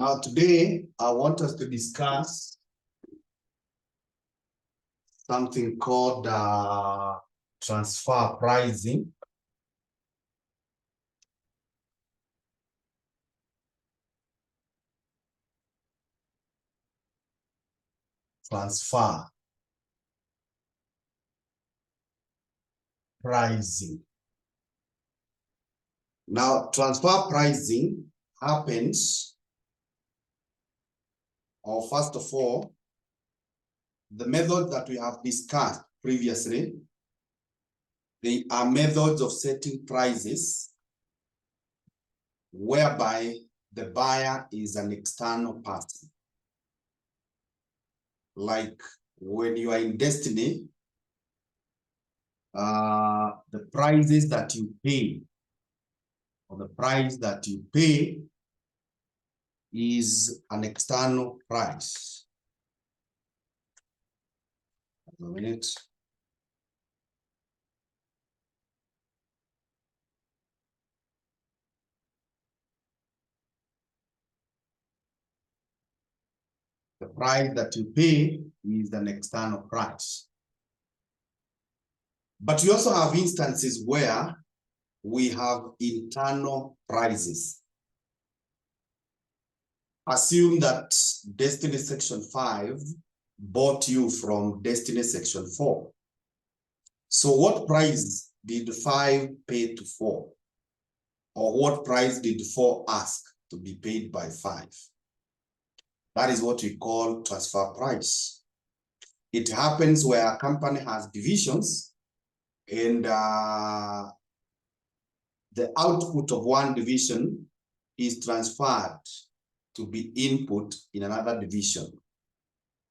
Now, today, I want us to discuss something called transfer pricing. Transfer pricing. Now, transfer pricing happens, or first of all, the method that we have discussed previously, they are methods of setting prices whereby the buyer is an external person. Like when you are in Destiny, the prices that you pay, or the price that you pay, is an external price. A minute. The price that you pay is an external price. But we also have instances where we have internal prices. Assume that Destiny Section 5 bought you from Destiny Section 4. So what price did 5 pay to 4? Or what price did 4 ask to be paid by 5? That is what we call transfer price. It happens where a company has divisions, and the output of one division is transferred to be input in another division.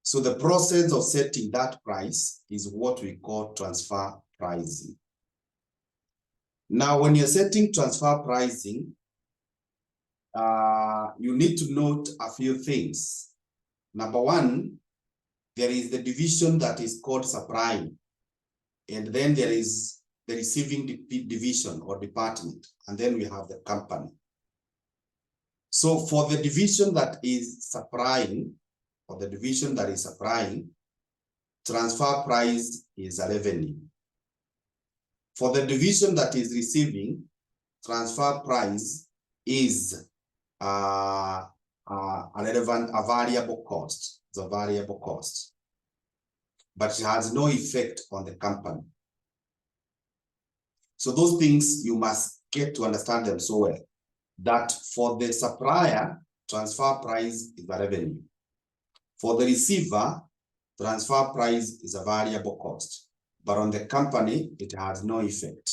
So the process of setting that price is what we call transfer pricing. Now, when you're setting transfer pricing, you need to note a few things. Number one, there is the division that is called supplying, and then there is the receiving division or department, and then we have the company. So for the division that is supplying, transfer price is a revenue. For the division that is receiving, transfer price is a variable cost. It's a variable cost, but it has no effect on the company. So those things you must get to understand them so well, that for the supplier, transfer price is a revenue. For the receiver, transfer price is a variable cost, but on the company, it has no effect.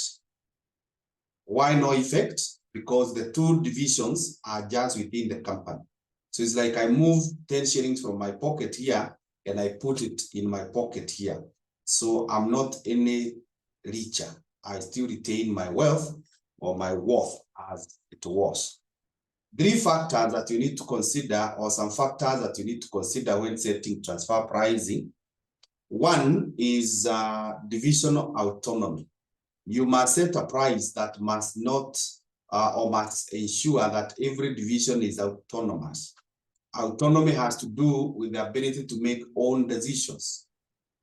Why no effect? Because the two divisions are just within the company. So it's like I move 10 shillings from my pocket here and I put it in my pocket here. So I'm not any richer. I still retain my wealth or my worth as it was. 3 factors that you need to consider, or some factors that you need to consider when setting transfer pricing. One is divisional autonomy. You must set a price that must not or must ensure that every division is autonomous. Autonomy has to do with the ability to make own decisions.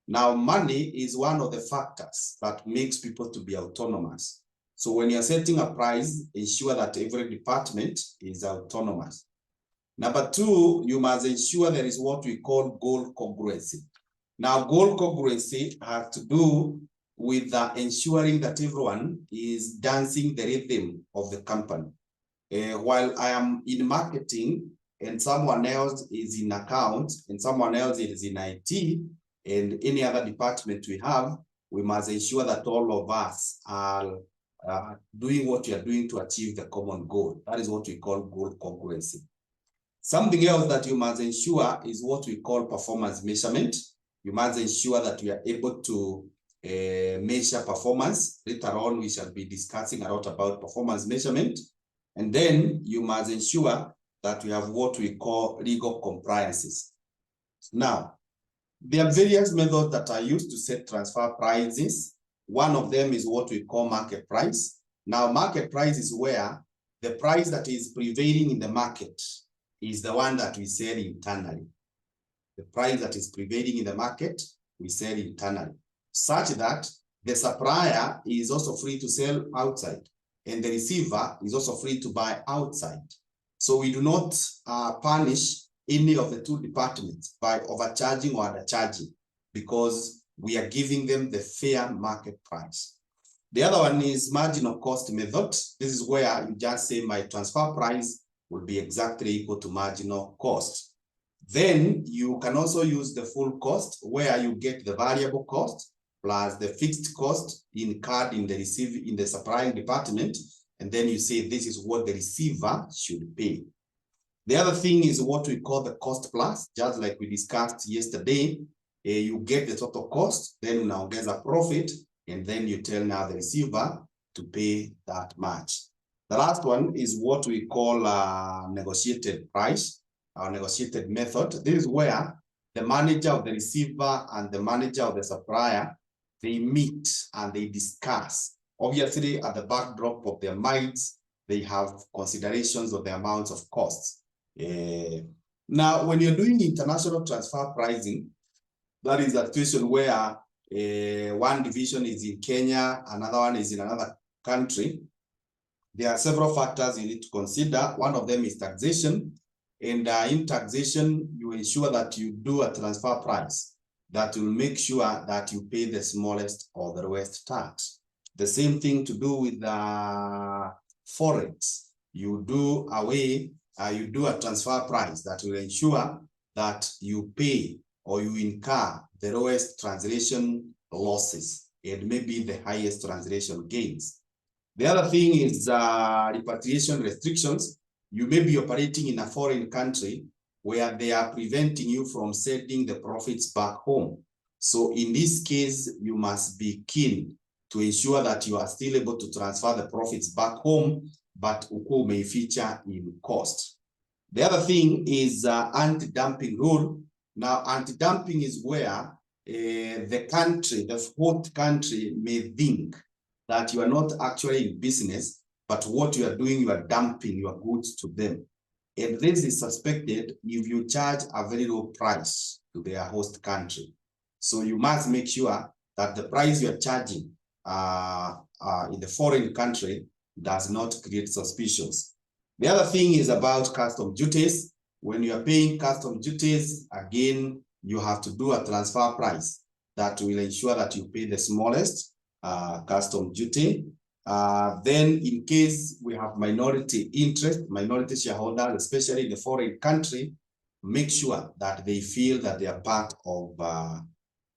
Now, money is one of the factors that makes people to be autonomous. So when you're setting a price, ensure that every department is autonomous. Number 2, you must ensure there is what we call goal congruency. Now, goal congruency has to do with ensuring that everyone is dancing the rhythm of the company. While I am in marketing and someone else is in accounts and someone else is in IT and any other department we have, we must ensure that all of us are doing what we are doing to achieve the common goal. That is what we call goal congruency. Something else that you must ensure is what we call performance measurement. You must ensure that we are able to measure performance. Later on, we shall be discussing a lot about performance measurement. And then you must ensure that we have what we call legal compliances. Now, there are various methods that are used to set transfer prices. One of them is what we call market price. Now, market price is where the price that is prevailing in the market is the one that we sell internally. The price that is prevailing in the market, we sell internally, such that the supplier is also free to sell outside, and the receiver is also free to buy outside. So we do not punish any of the two departments by overcharging or undercharging, because we are giving them the fair market price. The other one is marginal cost method. This is where you just say my transfer price will be exactly equal to marginal cost. Then you can also use the full cost, where you get the variable cost plus the fixed cost incurred in the supplying department, and then you say this is what the receiver should pay. The other thing is what we call the cost plus, just like we discussed yesterday. You get the total cost, then unaongeza profit, and then you tell now the receiver to pay that much. The last one is what we call negotiated price, or negotiated method. This is where the manager of the receiver and the manager of the supplier, they meet and they discuss. Obviously, at the backdrop of their minds, they have considerations of the amounts of costs. Now, when you're doing international transfer pricing, that is a situation where one division is in Kenya, another one is in another country. There are several factors you need to consider. One of them is taxation. And in taxation, you ensure that you do a transfer price that will make sure that you pay the smallest or the lowest tax. The same thing to do with forex. You do a transfer price that will ensure that you pay or you incur the lowest translation losses and maybe the highest translation gains. The other thing is repatriation restrictions. You may be operating in a foreign country where they are preventing you from sending the profits back home. So in this case, you must be keen to ensure that you are still able to transfer the profits back home, but uko may feature in cost. The other thing is anti-dumping rule. Now, anti-dumping is where the country, the host country, may think that you are not actually in business, but what you are doing, you are dumping your goods to them. And this is suspected if you charge a very low price to their host country. So you must make sure that the price you are charging in the foreign country does not create suspicions. The other thing is about custom duties. When you are paying custom duties, again, you have to do a transfer price that will ensure that you pay the smallest custom duty. Then in case we have minority interest, minority shareholders, especially in the foreign country, make sure that they feel that they are part of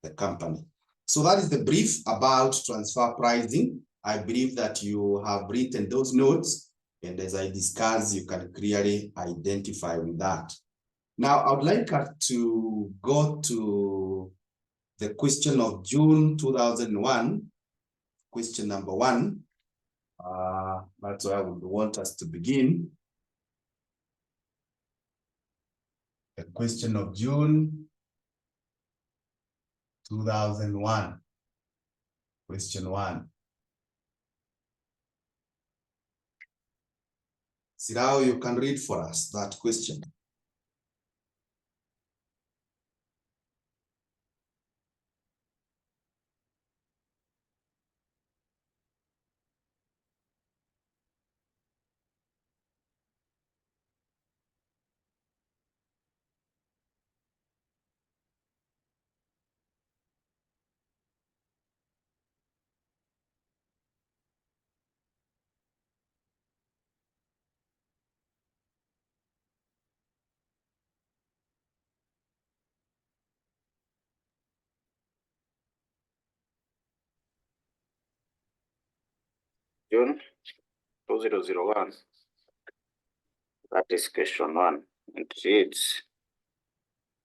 the company. So that is the brief about transfer pricing. I believe that you have written those notes, and as I discuss, you can clearly identify with that. Now, I would like us to go to the question of June 2001, question number 1. That's where I would want us to begin. The question of June 2001, question 1. Sirao, you can read for us that question. June 2001. That is question 1. It reads,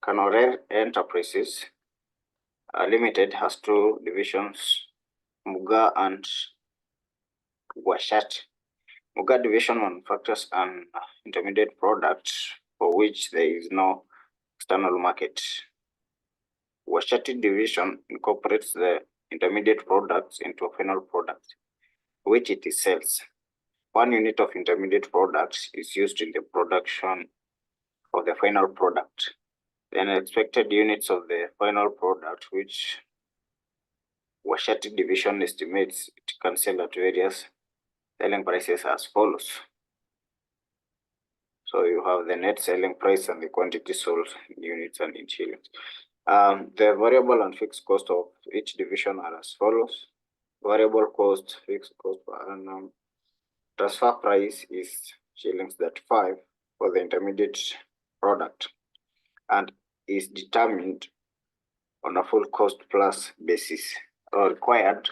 Canore Enterprises Limited has 2 divisions, Muga and Washat. Muga division manufactures an intermediate product for which there is no external market. Washati division incorporates the intermediate products into a final product, which it sells. 1 unit of intermediate products is used in the production of the final product. Then expected units of the final product, which Washati division estimates it can sell at various selling prices as follows. So you have the net selling price and the quantity sold in units and in shillings. The variable and fixed cost of each division are as follows. Variable cost, fixed cost per annum. Transfer price is shillings 35 for the intermediate product and is determined on a full cost plus basis. Required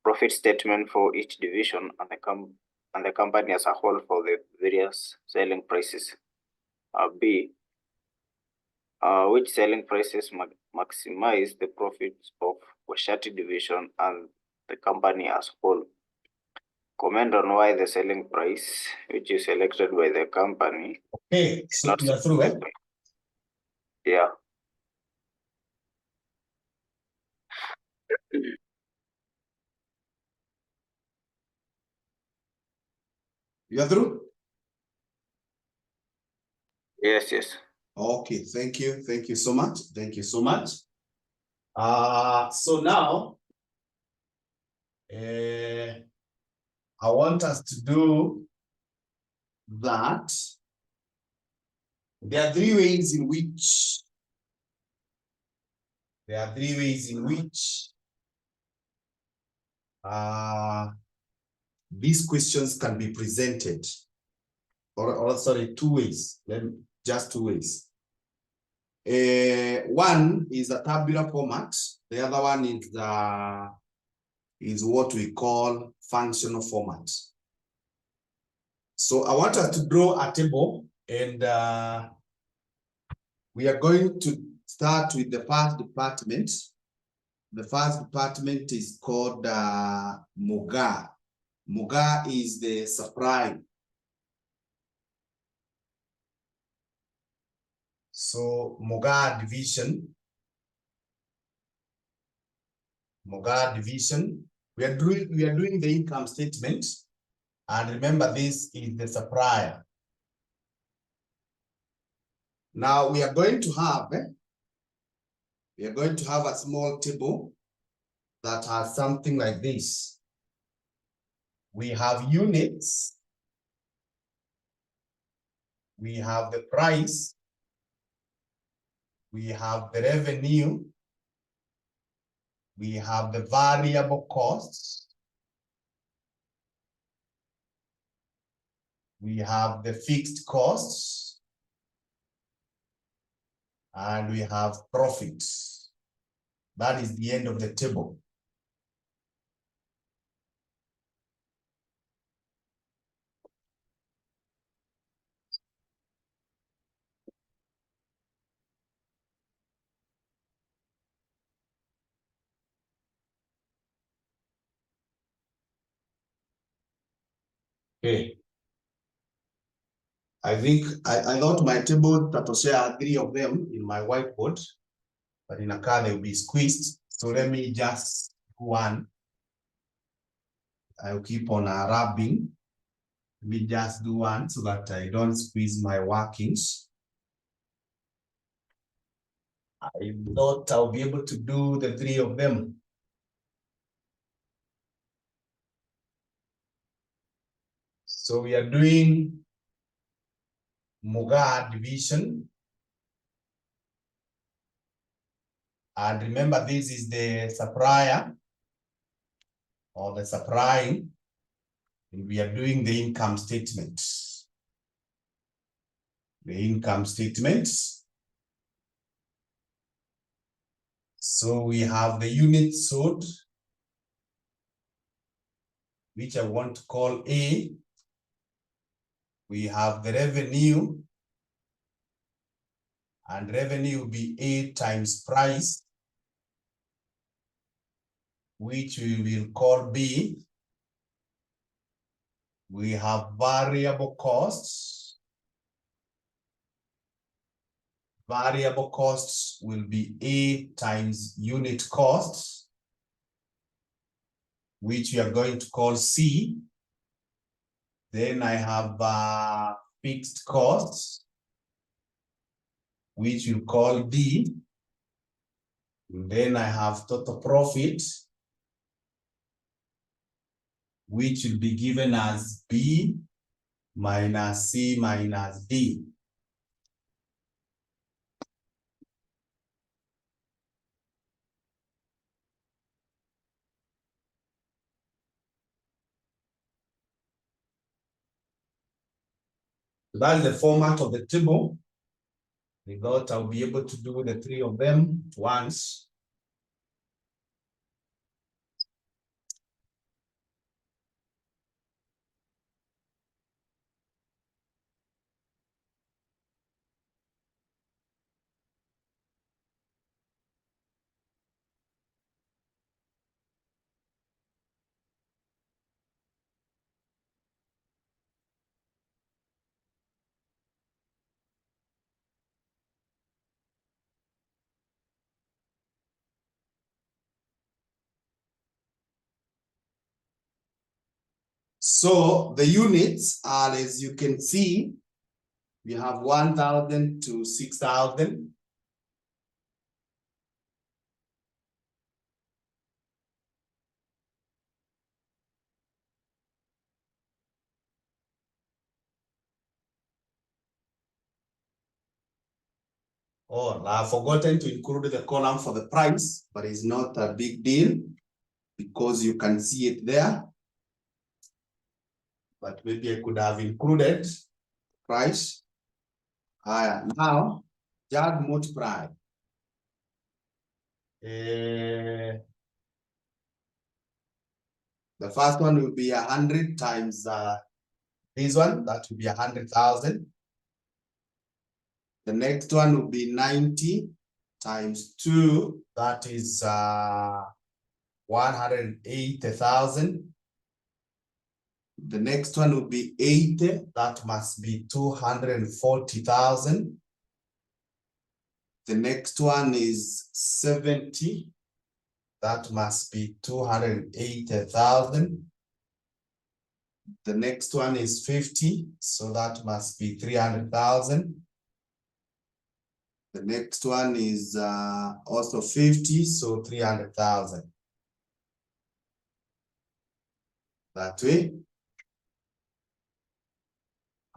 profit statement for each division and the company as a whole for the various selling prices. B, which selling prices maximize the profits of Washati division and the company as a whole. Comment on why the selling price, which is selected by the company, Okay, is so not you are through, eh? Yeah. You are through? Yes, yes. Okay, thank you. Thank you so much. Thank you so much. So now, I want us to do that. There are three ways in which these questions can be presented. Or sorry, two ways. Just two ways. One is a tabular format. The other one is what we call functional format. So I want us to draw a table, and we are going to start with the first department. The first department is called MOGA. MOGA is the supply. So MOGA division. We are doing the income statement, and remember this is the supplier. Now we are going to have a small table that has something like this. We have units, we have the price, we have the revenue, we have the variable costs, we have the fixed costs, and we have profits. That is the end of the table. Okay. I thought my table that share three of them in my whiteboard, but in a car they will be squeezed. So let me just do one. I'll keep on rubbing. Let me just do one so that I don't squeeze my workings. I thought I'll be able to do the three of them. So we are doing MOGA division. And remember, this is the supplier or the supplying. And we are doing the income statement. The income statement. So we have the units sold, which I want to call A. We have the revenue, and revenue will be A times price, which we will call B. We have variable costs. Variable costs will be A times unit costs, which we are going to call C. Then I have fixed costs. which we'll call D. And then I have total profit, which will be given as B minus C minus D. So that's the format of the table. We thought I'll be able to do the three of them at once. So the units are, as you can see, we have 1,000 to 6,000. Oh, I've forgotten to include the column for the price, but it's not a big deal because you can see it there. But maybe I could have included price. Now, just multiply. The first one will be 100 times this one, that will be 100,000. The next one will be 90 times 2, that is 180,000. The next one will be 80, that must be 240,000. The next one is 70, that must be 280,000. The next one is 50, so that must be 300,000. The next one is also 50, so 300,000. That way.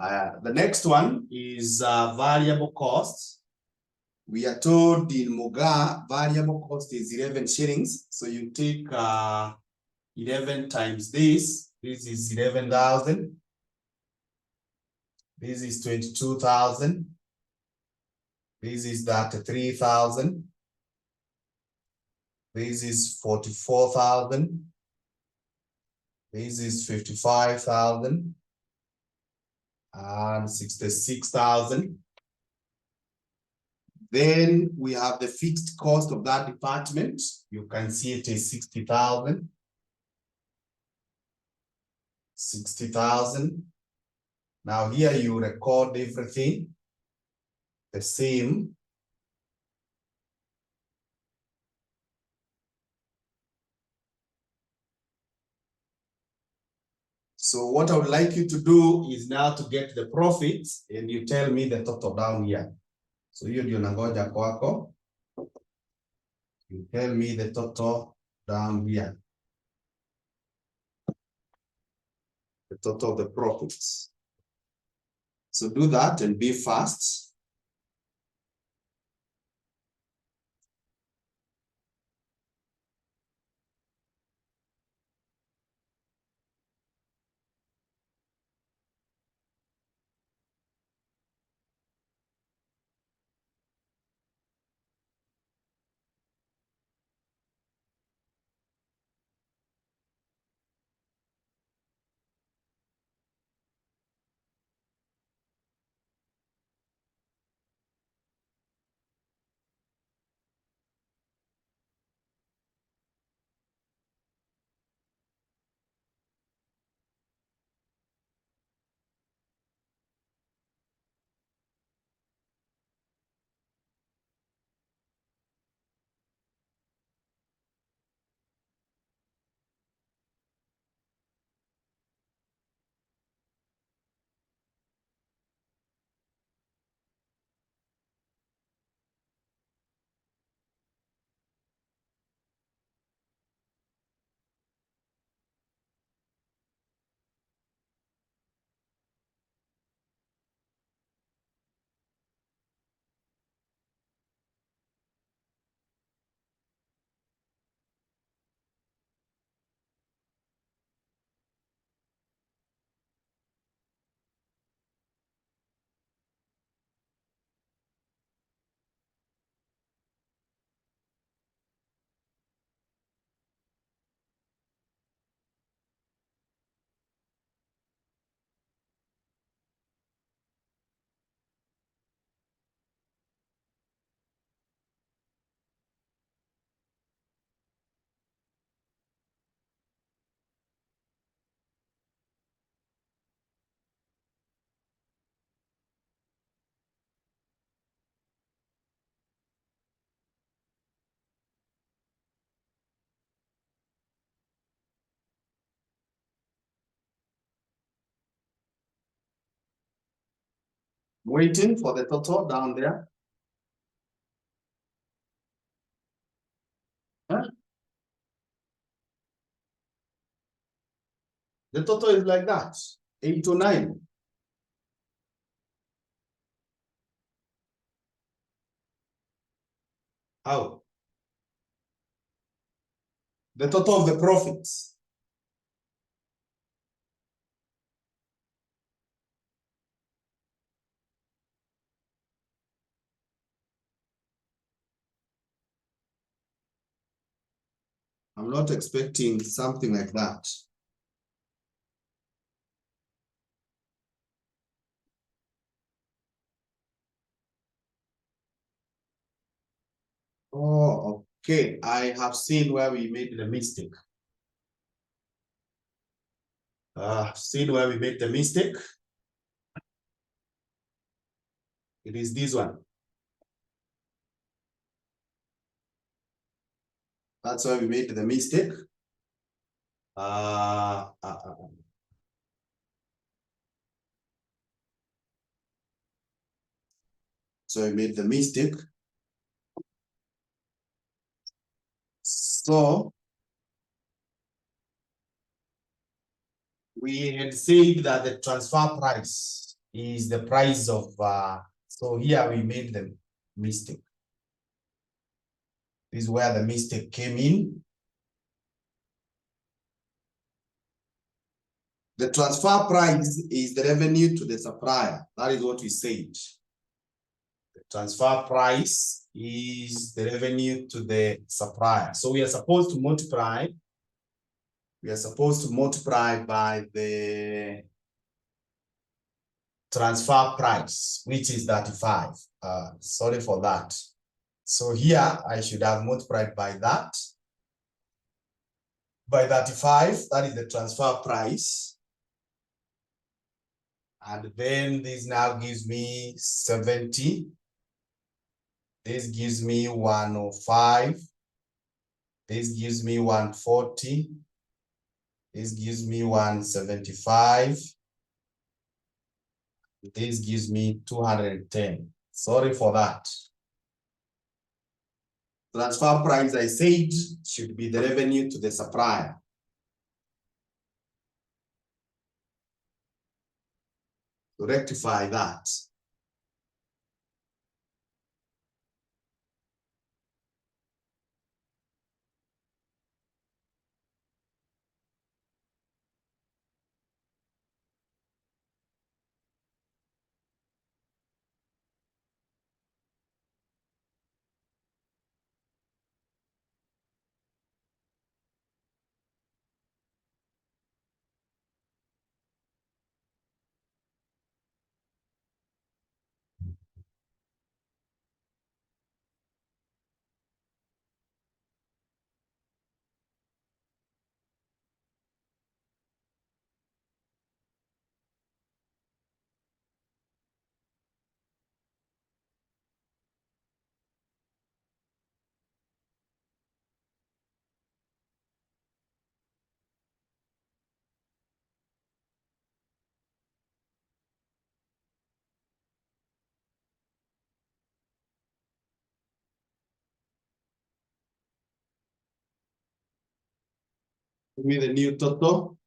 The next one is variable cost. We are told in Muga, variable cost is 11 shillings. So you take 11 times this. This is 11,000. This is 22,000. This is 3,000. This is 44,000. This is 55,000. And 66,000. Then we have the fixed cost of that department. You can see it is 60,000. 60,000. Now here you record everything the same. So what I would like you to do is now to get the profits and you tell me the total down here. So hiyo ndio nangoja kwako. You tell me the total down here. The total of the profits. So do that and be fast. waiting for the total down there. Huh? The total is like that, 809. How? The total of the profits. I'm not expecting something like that. Oh, okay. I have seen where we made the mistake. Seen where we made the mistake. It is this one. That's why we made the mistake. So we made the mistake. So we had said that the transfer price is the price of, so here we made the mistake. This is where the mistake came in. The transfer price is the revenue to the supplier. That is what we said. The transfer price is the revenue to the supplier. So we are supposed to multiply. We are supposed to multiply by the transfer price, which is 35. Sorry for that. So here I should have multiplied by that. By 35, that is the transfer price. And then this now gives me 70. This gives me 105. This gives me 140. This gives me 175. This gives me 210. Sorry for that. Transfer price, I said, should be the revenue to the supplier. To rectify that. Give me the new total.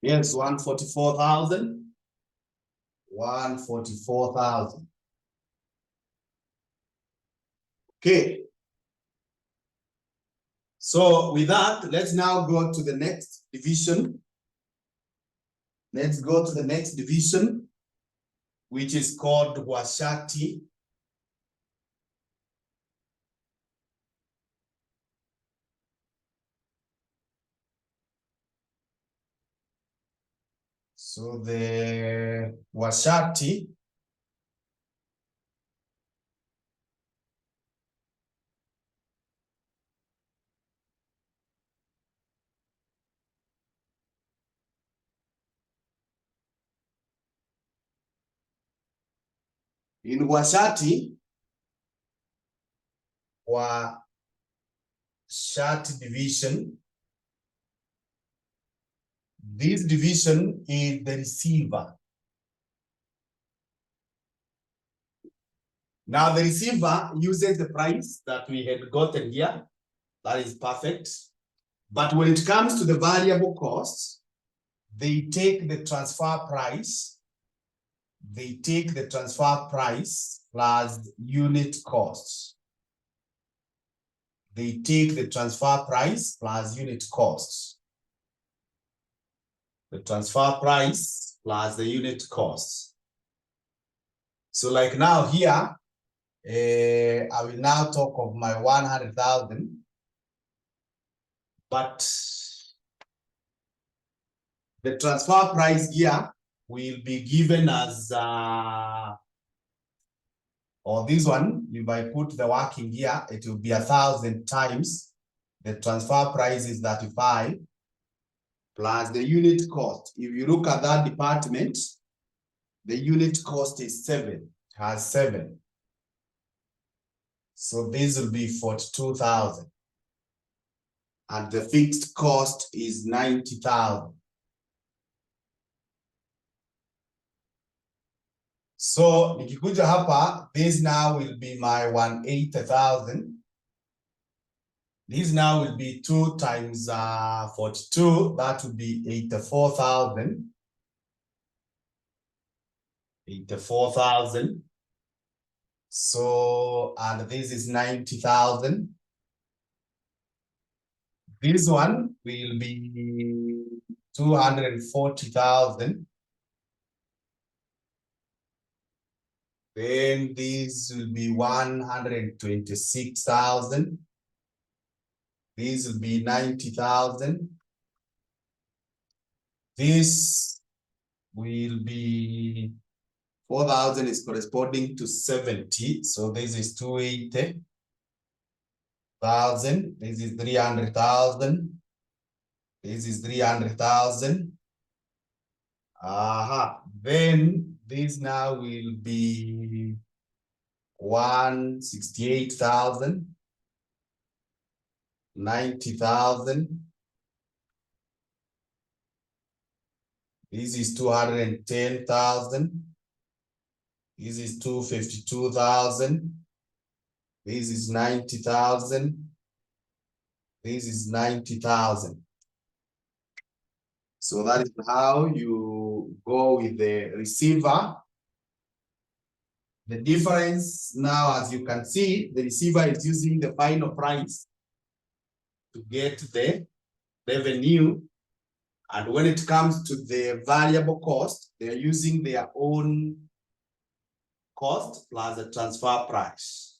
Yes, 144,000. 144,000. Okay. So with that, let's now go to the next division. Let's go to the next division, which is called Washati. So the Washati in Washati division, this division is the receiver. Now the receiver uses the price that we had gotten here. That is perfect. But when it comes to the variable costs, they take the transfer price. They take the transfer price plus unit costs. They take the transfer price plus unit costs. The transfer price plus the unit costs. So like now here, I will now talk of my 100,000, but the transfer price here will be given as, or this one, if I put the working here, it will be 1,000 times the transfer price is 35 plus the unit cost. If you look at that department, the unit cost is 7, has 7. So this will be 42,000. And the fixed cost is 90,000. So nikikuja hapa, this now will be my 180,000. This now will be 2 times 42. That would be 84,000. 84,000. So, and this is 90,000. This one will be 240,000. Then this will be 126,000. This will be 90,000. This will be 4,000 is corresponding to 70. So this is 280,000. This is 300,000. This is 300,000. Then this now will be 168,000. 90,000. This is 210,000. This is 252,000. This is 90,000. This is 90,000. So that is how you go with the receiver. The difference now, as you can see, the receiver is using the final price to get the revenue. And when it comes to the variable cost, they're using their own cost plus the transfer price.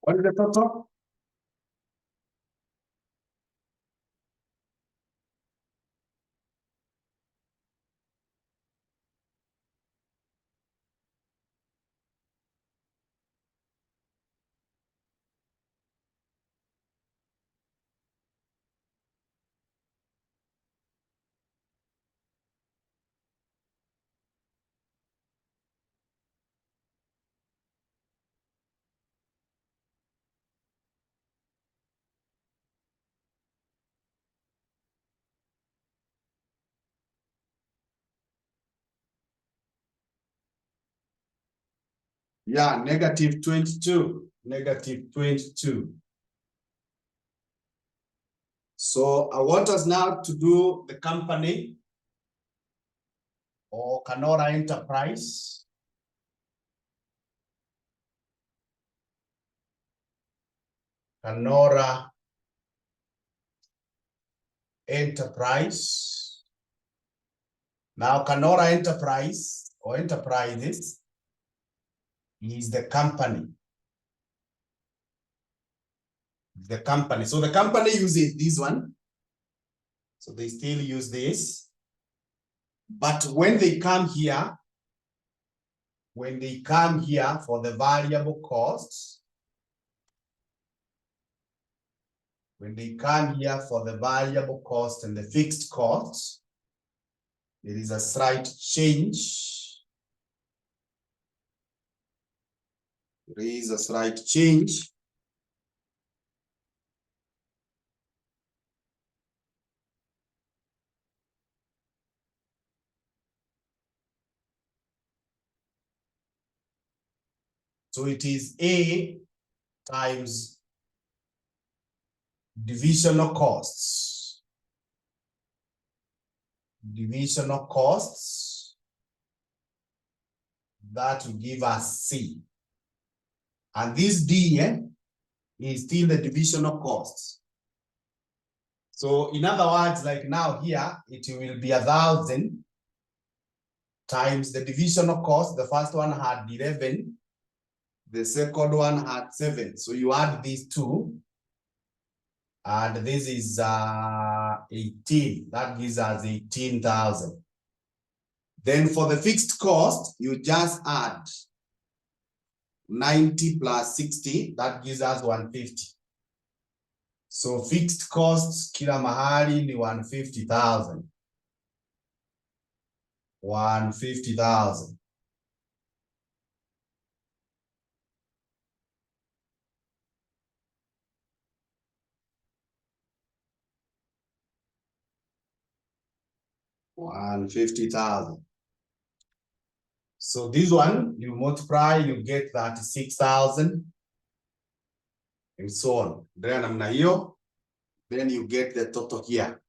What is the total? Yeah, negative 22. Negative 22. So I want us now to do the company or Canora Enterprise. Canora Enterprise. Now Canora Enterprise or Enterprises is the company. The company. So the company uses this one. So they still use this. But when they come here for the variable costs, when they come here for the variable cost and the fixed costs, there is a slight change. There is a slight change. So it is A times divisional costs. Divisional costs. That will give us C. And this D is still the divisional costs. So in other words, like now here, it will be 1,000 times the divisional cost. The first one had 11. The second one had 7. So you add these two. And this is 18. That gives us 18,000. Then for the fixed cost, you just add 90 plus 60. That gives us 150. So fixed costs kila mahali ni 150,000. 150,000. $150,000. So this one, you multiply, you get 36,000 and so on. Then you get the total here.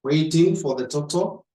Waiting for the total.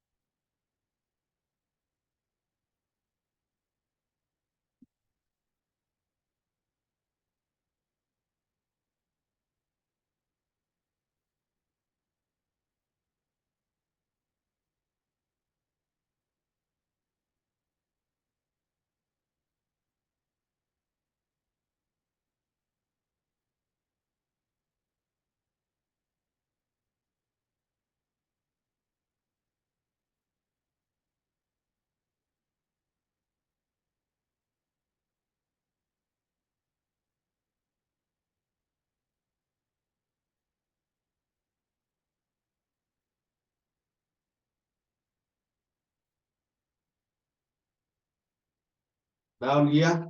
Down here.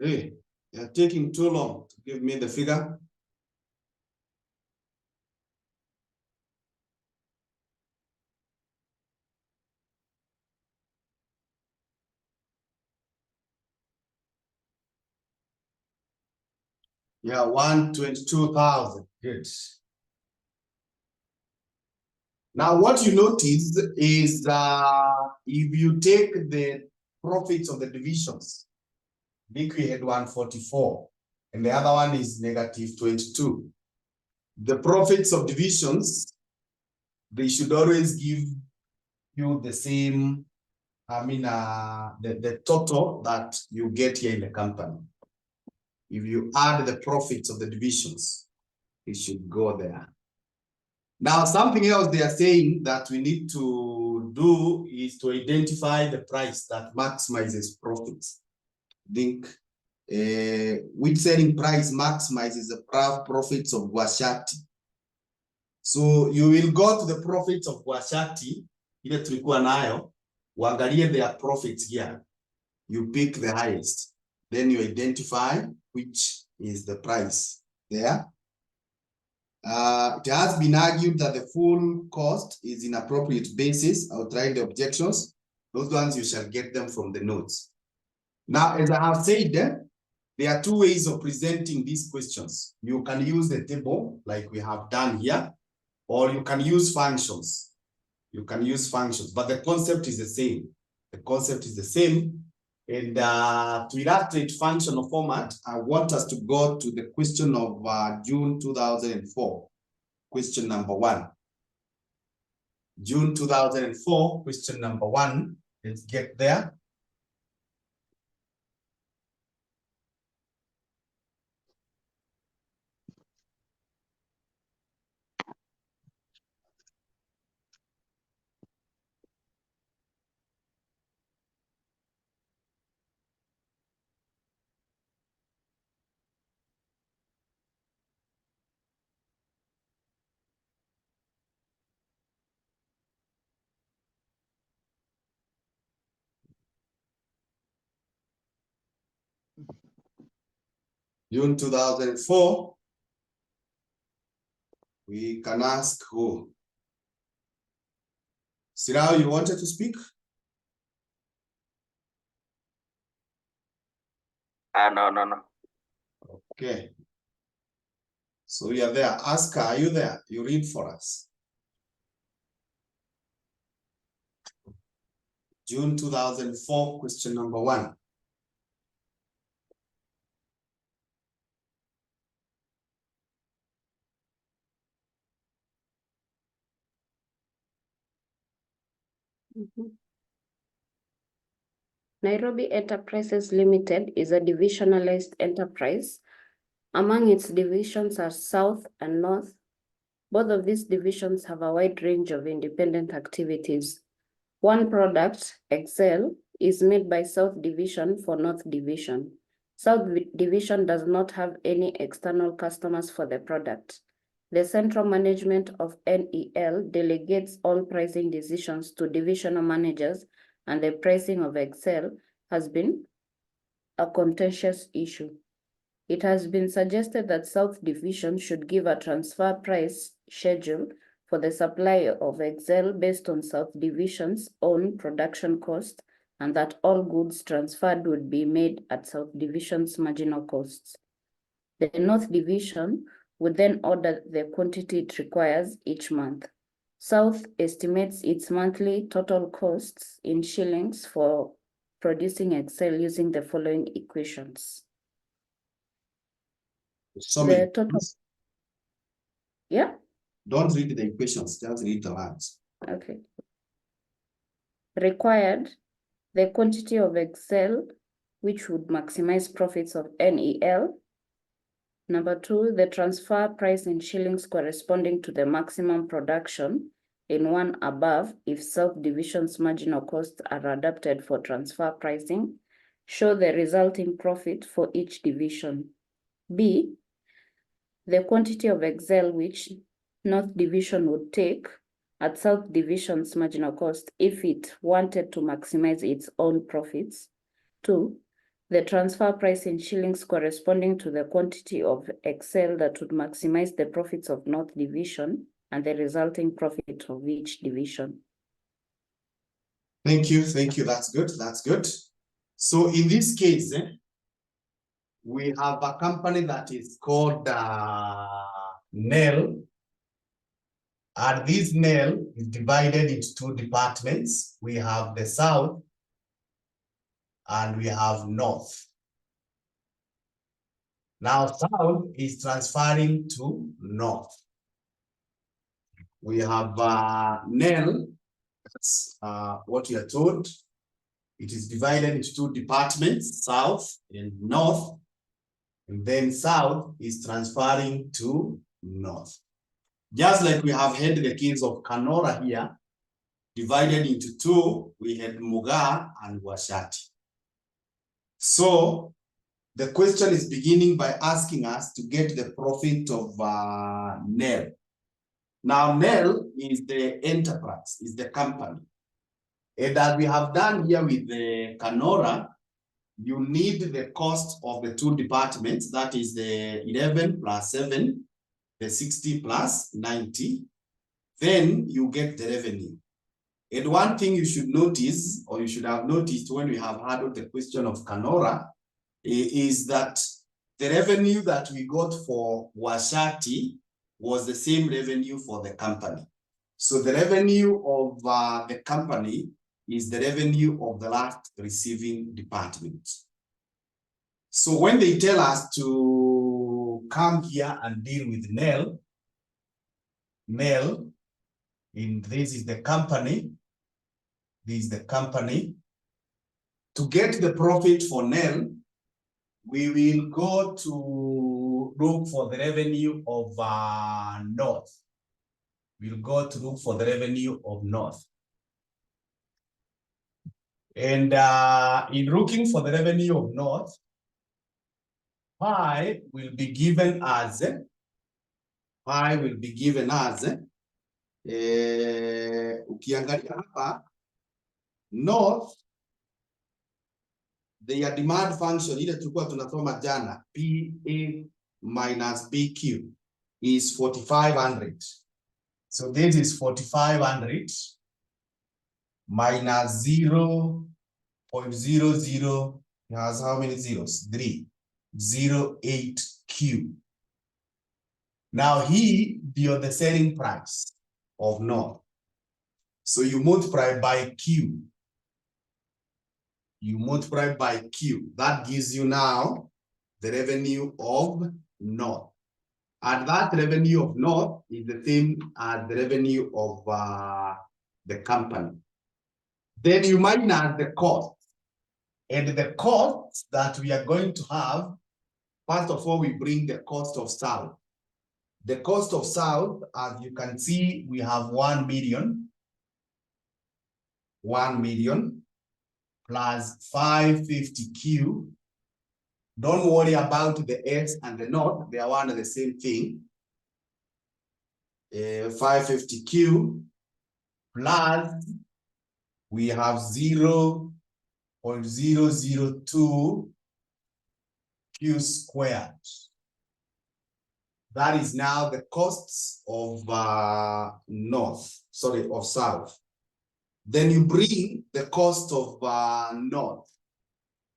Hey, you're taking too long to give me the figure. Yeah, 122,000. Good. Now, what you notice is if you take the profits of the divisions, Liquid had 144, and the other one is negative 22. The profits of divisions, they should always give you the same, the total that you get here in the company. If you add the profits of the divisions, it should go there. Now, something else they are saying that we need to do is to identify the price that maximizes profits. Think which selling price maximizes the profits of Guashati. So you will go to the profits of Guashati, ile tulikuwa nayo, uangalie their profits here. You pick the highest. Then you identify which is the price there. It has been argued that the full cost is inappropriate basis. I'll try the objections. Those ones you shall get them from the notes. Now, as I have said, there are two ways of presenting these questions. You can use the table like we have done here, or you can use functions. You can use functions, but the concept is the same. The concept is the same. And to illustrate functional format, I want us to go to the question of June 2004, question number 1. June 2004, question number 1. Let's get there. June 2004, we can ask who? Sirao, you wanted to speak? No. Okay. So you are there. Asker, are you there? You read for us. June 2004, question number 1. Nairobi Enterprises Limited is a divisionalized enterprise. Among its divisions are South and North. Both of these divisions have a wide range of independent activities. One product, Excel, is made by South Division for North Division. South Division does not have any external customers for the product. The central management of NEL delegates all pricing decisions to divisional managers, and the pricing of Excel has been a contentious issue. It has been suggested that South Division should give a transfer price schedule for the supply of Excel based on South Division's own production cost, and that all goods transferred would be made at South Division's marginal costs. The North Division would then order the quantity it requires each month. South estimates its monthly total costs in shillings for producing Excel using the following equations. The total. Yeah. Don't read the equations, just read the words. Okay. Required, the quantity of Excel, which would maximize profits of NEL. Number 2, the transfer price in shillings corresponding to the maximum production in one above if South Division's marginal costs are adapted for transfer pricing. Show the resulting profit for each division. B, the quantity of Excel which North Division would take at South Division's marginal cost if it wanted to maximize its own profits. 2, the transfer price in shillings corresponding to the quantity of Excel that would maximize the profits of North Division and the resulting profit of each division. Thank you, that's good. So in this case, we have a company that is called NEL. And this NEL is divided into two departments. We have the South and we have North. Now South is transferring to North. We have NEL, that's what you are told. It is divided into two departments, South and North. And then South is transferring to North. Just like we have had the case of Kanora here, divided into two, we had Mugaa and Washati. So the question is beginning by asking us to get the profit of NEL. Now NEL is the enterprise, is the company. And as we have done here with the Kanora, you need the cost of the two departments, that is the 11 plus 7, the 60 plus 90, then you get the revenue. And one thing you should notice, or you should have noticed when we have handled the question of Kanora, is that the revenue that we got for Washati was the same revenue for the company. So the revenue of the company is the revenue of the last receiving department. So when they tell us to come here and deal with NEL, this is the company, this is the company. To get the profit for NEL, we will go to look for the revenue of North. We'll go to look for the revenue of North. And in looking for the revenue of North, pi will be given as ukiangalia hapa North, their demand function ile tulikuwa tunasoma jana, PA minus BQ is 4,500. So this is 4,500 minus 0.00, has how many zeros? 3. 08Q. Now he be the selling price of North. So you multiply by Q. You multiply by Q. That gives you now the revenue of North. And that revenue of North is the same as the revenue of the company. Then you minus the cost. And the cost that we are going to have, first of all, we bring the cost of south. The cost of south, as you can see, we have 1 million. 1 million plus 550Q. Don't worry about the S and the north, they are one and the same thing. 550Q plus we have 0.002 Q squared. That is now the costs of of south. Then you bring the cost of north.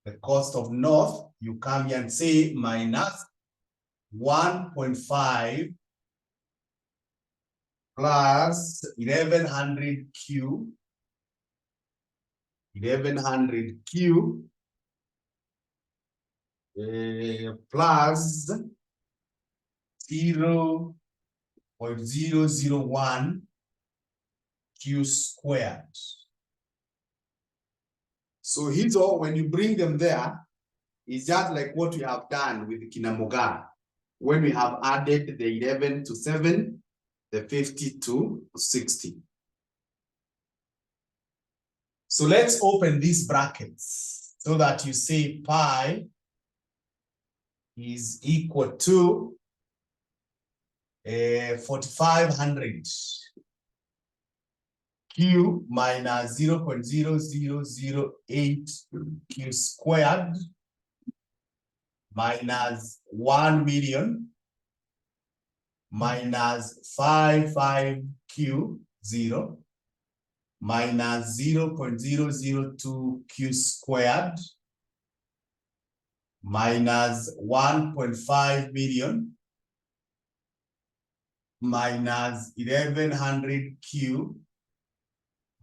The cost of north, you come here and say minus 1.5 plus 1100Q. 1100Q plus 0.001 Q squared. So here's all, when you bring them there, it's just like what we have done with Kinamoga, when we have added the 11 to 7, the 50 to 60. So let's open these brackets so that you say pi is equal to 4,500 Q minus 0.0008 Q squared minus 1 million minus 55Q 0 minus 0.002 Q squared minus 1.5 million minus 1100 Q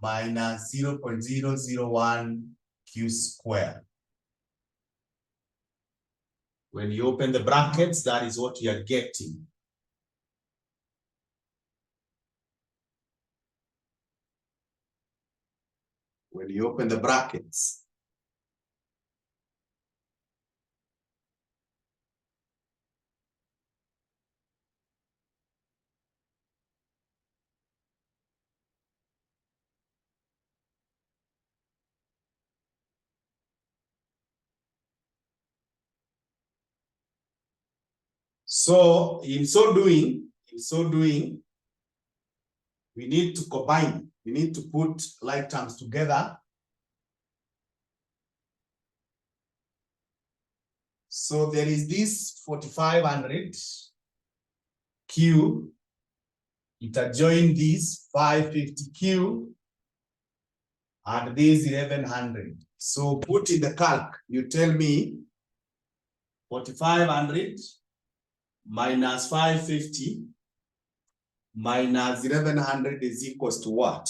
minus 0.001 Q squared. When you open the brackets, that is what you are getting. When you open the brackets. So in so doing, we need to combine. We need to put like terms together. So there is this 4,500 Q. It adjoin this 550 Q and this 1100. So put in the calc. You tell me 4,500 minus 550 minus 1100 is equals to what?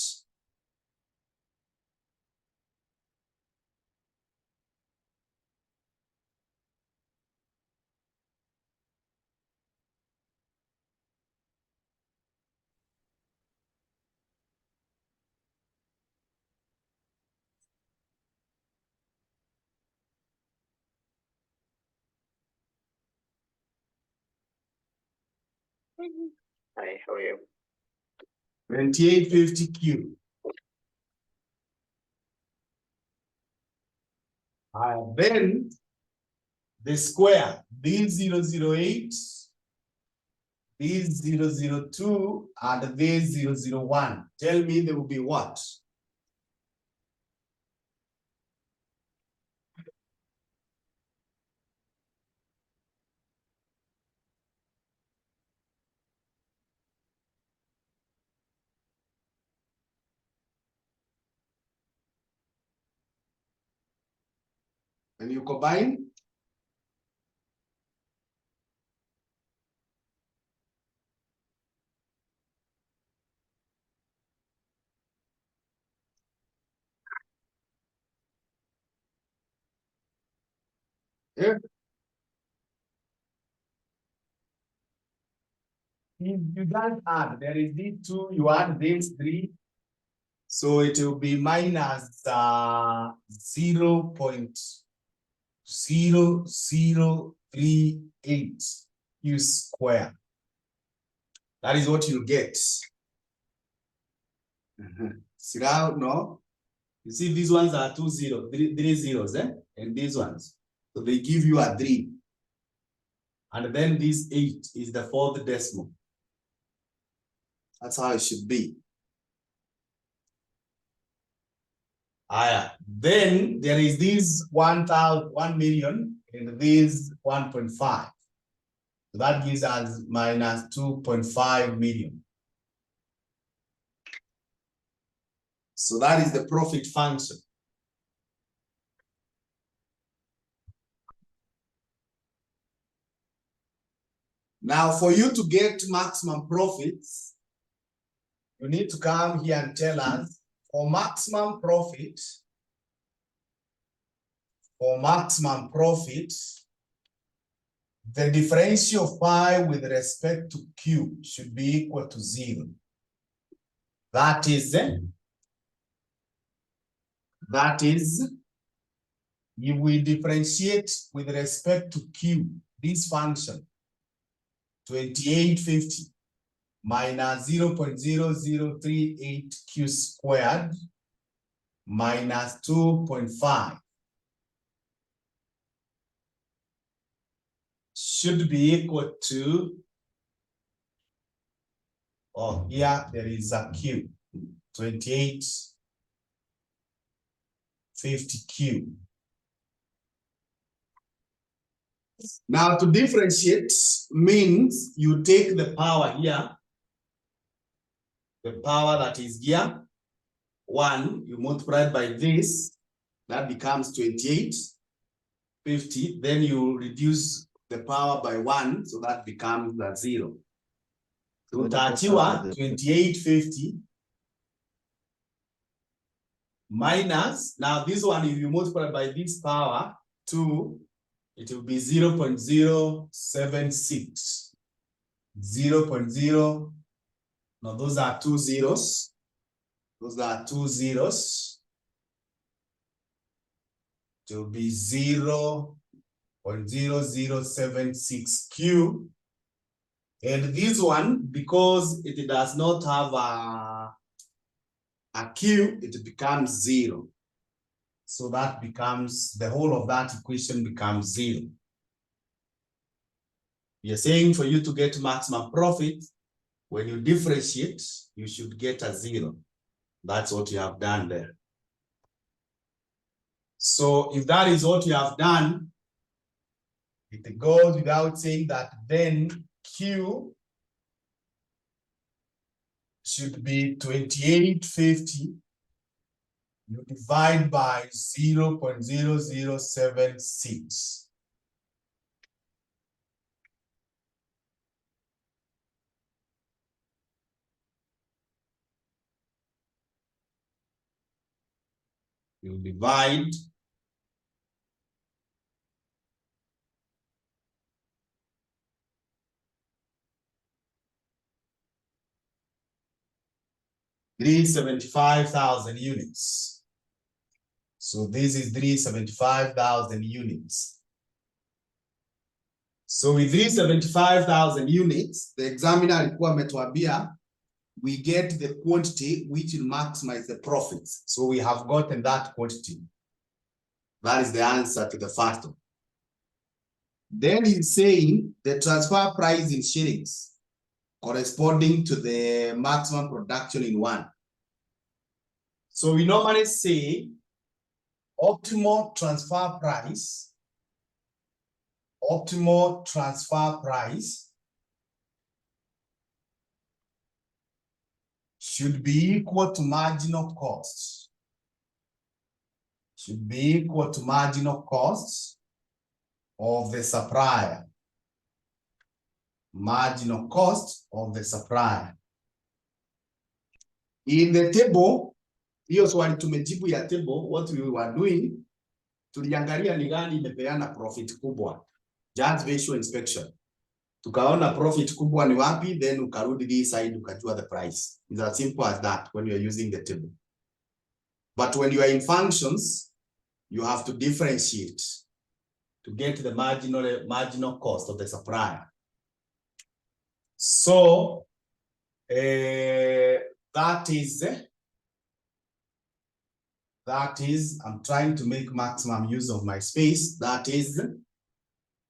Hi, how are you? 2850 Q. Then the square, this 008, this 002, and this 001. Tell me there will be what? When you combine, yeah. If you don't add, there is these two, you add these three, So it will be minus 0.0038 U square. That is what you get. See now, no? You see, these ones are three zeros, eh? And these ones. So they give you a 3. And then this 8 is the 4th decimal. That's how it should be. Then there is this 1 million and this 1.5. So that gives us minus 2.5 million. So that is the profit function. Now, for you to get maximum profits, you need to come here and tell us for maximum profit, the differential of pi with respect to q should be equal to 0. That is, if we differentiate with respect to q, this function, 2850 minus 0.0038 q squared minus 2.5 should be equal to, here there is a q, 2850 q. Now to differentiate means you take the power here, the power that is here, 1, you multiply it by this, that becomes 2850, then you reduce the power by 1, so that becomes 0. So utachiwa 2850 minus, now this one, if you multiply by this power 2, it will be 0.076. 0.0, now those are 2 zeros. Those are 2 zeros. It will be 0.0076 q. And this one, because it does not have a q, it becomes 0. So that becomes, the whole of that equation becomes 0. You're saying for you to get maximum profit, when you differentiate, you should get a 0. That's what you have done there. So if that is what you have done, it goes without saying that then Q should be 2850. You divide by 0.0076. You divide three 75,000 units. So this is 375,000 units. So with 375,000 units, the examiner alikuwa ametuambia we get the quantity which will maximize the profits. So we have gotten that quantity. That is the answer to the first one. Then he's saying the transfer price in shillings corresponding to the maximum production in 1. So we normally say optimal transfer price should be equal to marginal costs. Should be equal to marginal costs of the supplier. Marginal cost of the supplier. In the table, hiyo swali tumejibu ya table, what we were doing, tuliangalia ni gani imepeana profit kubwa. Just visual inspection. Tukaona profit kubwa ni wapi, then ukarudi this side ukajua the price. It's as simple as that when you're using the table. But when you are in functions, you have to differentiate to get the marginal cost of the supplier. So that is, I'm trying to make maximum use of my space. That is,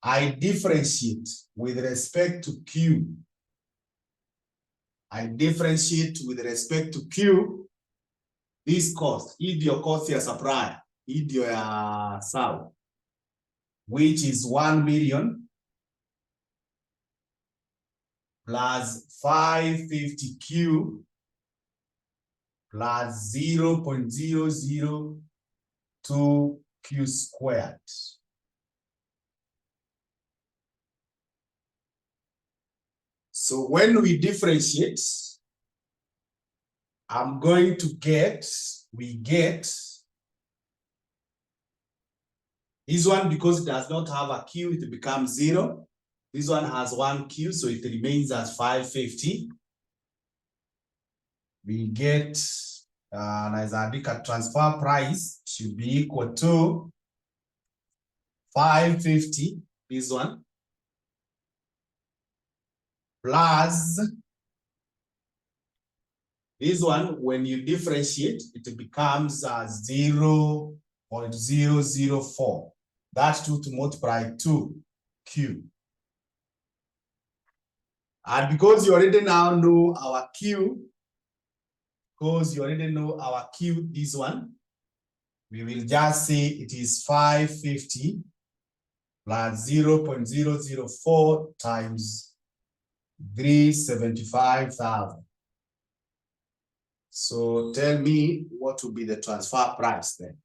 I differentiate with respect to Q. I differentiate with respect to Q this cost, your cost ya supplier, your sale, which is 1 million plus 550 Q plus 0.002 Q squared. So when we differentiate, I'm going to get, we get this one, because it does not have a Q, it becomes 0. This one has 1 Q, so it remains at 550. We get, as a transfer price should be equal to 550, this one, plus this one. When you differentiate, it becomes 0.004. That's 2 to multiply 2 Q. And because you already now know our Q, this one, we will just say it is 550 plus 0.004 times 375,000. So tell me what will be the transfer price then?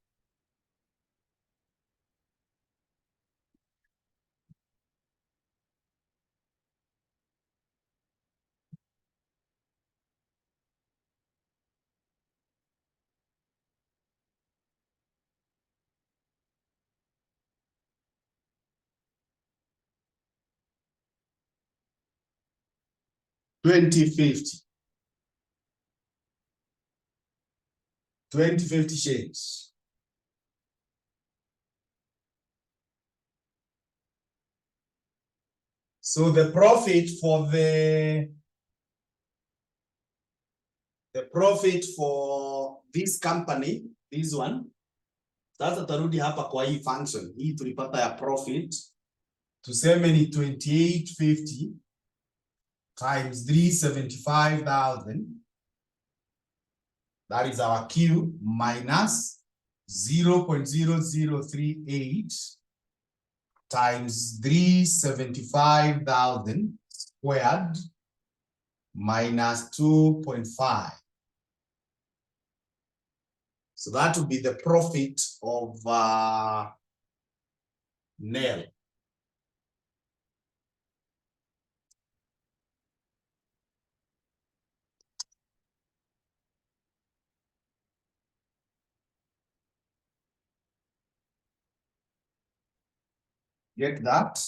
$20.50 shillings. So the profit for this company, this one, sasa tarudi hapa kwa hii function. Hii tulipata ya profit. Tuseme ni 2850 times 375,000. That is our Q, minus 0.0038 times 375,000 squared minus 2.5. So that would be the profit of Nell. Get that?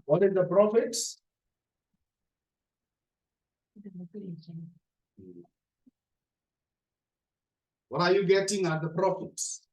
What is the profit? What are you getting at the profits?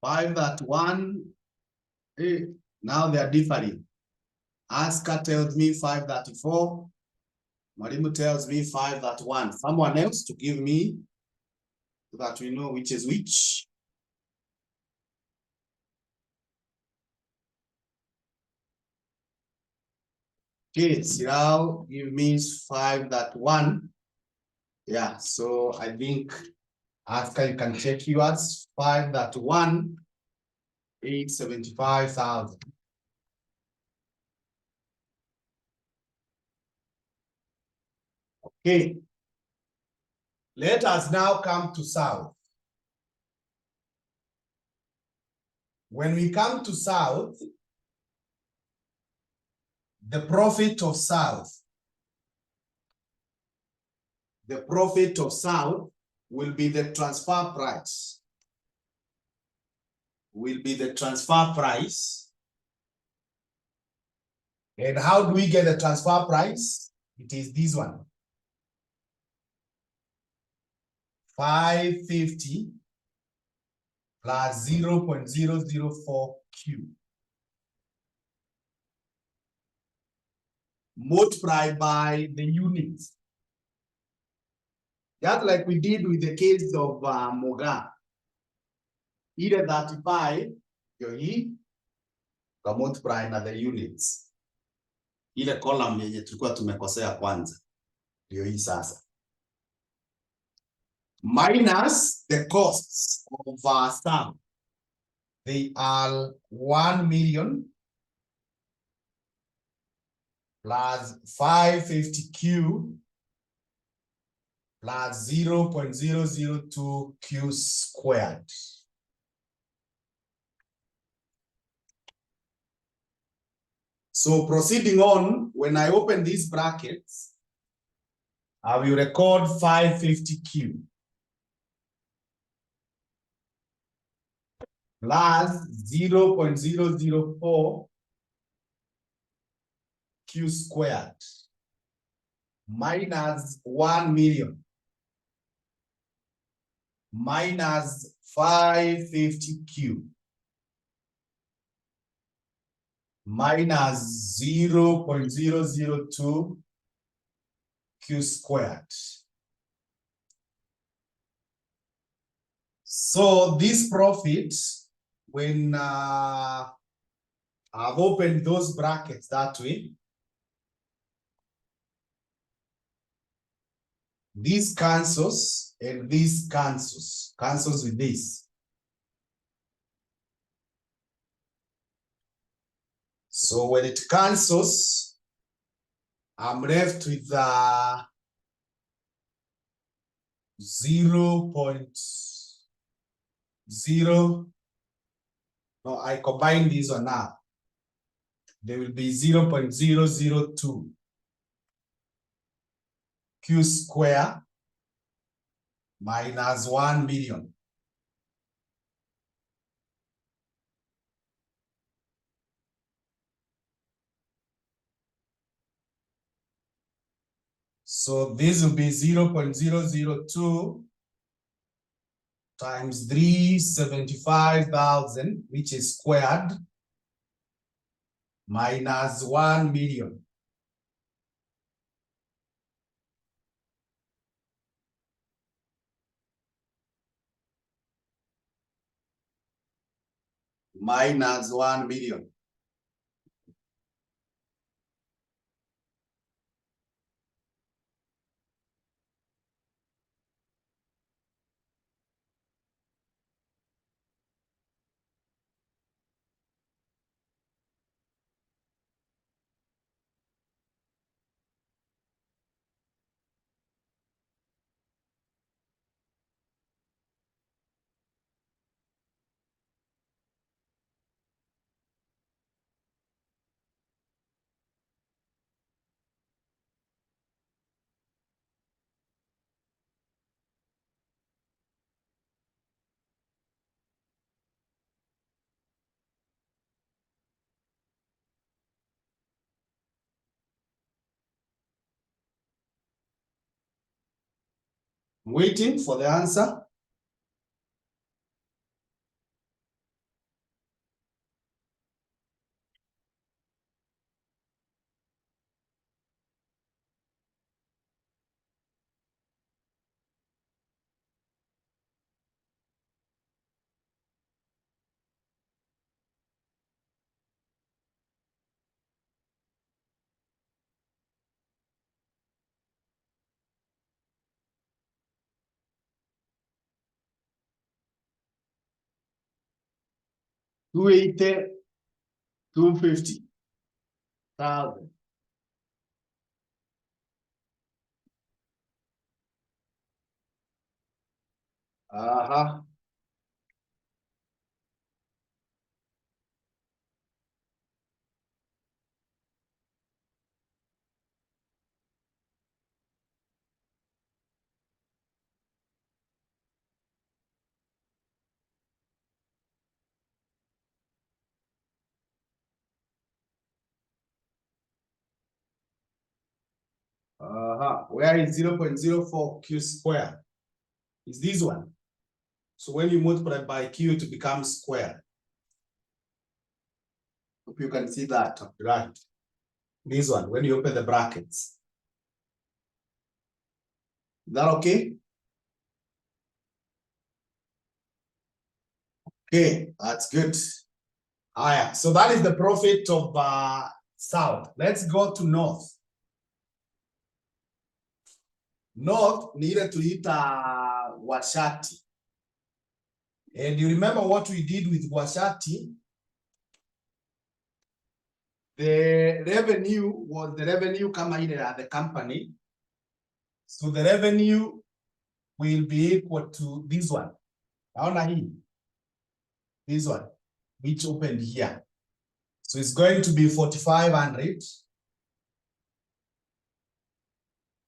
531. Hey, now they are differing. Asker tells me 534. Mwalimu tells me 531. Someone else to give me so that we know which is which. Okay, Sirao give me 531. Yeah, so I think Asker, you can check yours. 531, 875,000. Okay. Let us now come to South. When we come to South, the profit of South will be the transfer price. And how do we get the transfer price? It is this one. 550 plus 0.004 Q. Multiplied by the units. Just like we did with the case of Moga. Ile 35 ndio hii kwa multiply na the units. Ile column yenye tulikuwa tumekosea kwanza ndio hii sasa. Minus the costs of sum. They are 1 million plus 550Q plus 0.002 Q squared. So proceeding on, when I open these brackets, I will record 550Q plus 0.004 Q squared minus 1 million minus 550Q minus 0.002 Q squared. So this profit, when I've opened those brackets that way, this cancels and this cancels with this. So when it cancels, I'm left with 0.0. No, I combine these one now. There will be 0.002 Q square minus 1 million. So this will be 0.002 times 375,000, which is squared, minus 1 million. Minus 1 million. Waiting for the answer. 280, 250,000. Uh-huh. Where is 0.04 q square? Is this one. So when you multiply by q, to become square. Hope you can see that, right? This one, when you open the brackets. Is that okay? Okay, that's good. So that is the profit of south. Let's go to north. North needed to hit Washati. And you remember what we did with Washati? The revenue was the revenue coming in at the company. So the revenue will be equal to this one. This one, which opened here. So it's going to be 4,500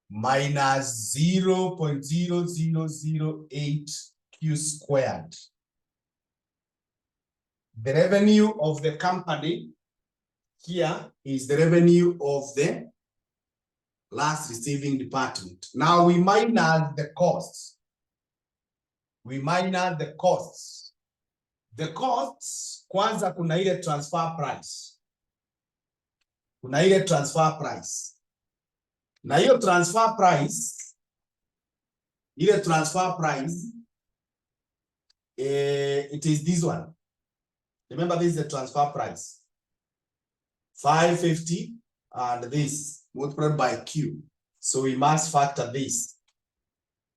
minus 0.0008 q squared. The revenue of the company here is the revenue of the last receiving department. Now we minus the costs. We minus the costs. The costs, kwanza kuna ile transfer price. Kuna ile transfer price. Na hiyo transfer price, it is this one. Remember, this is the transfer price. 550 and this multiplied by Q. So we must factor this.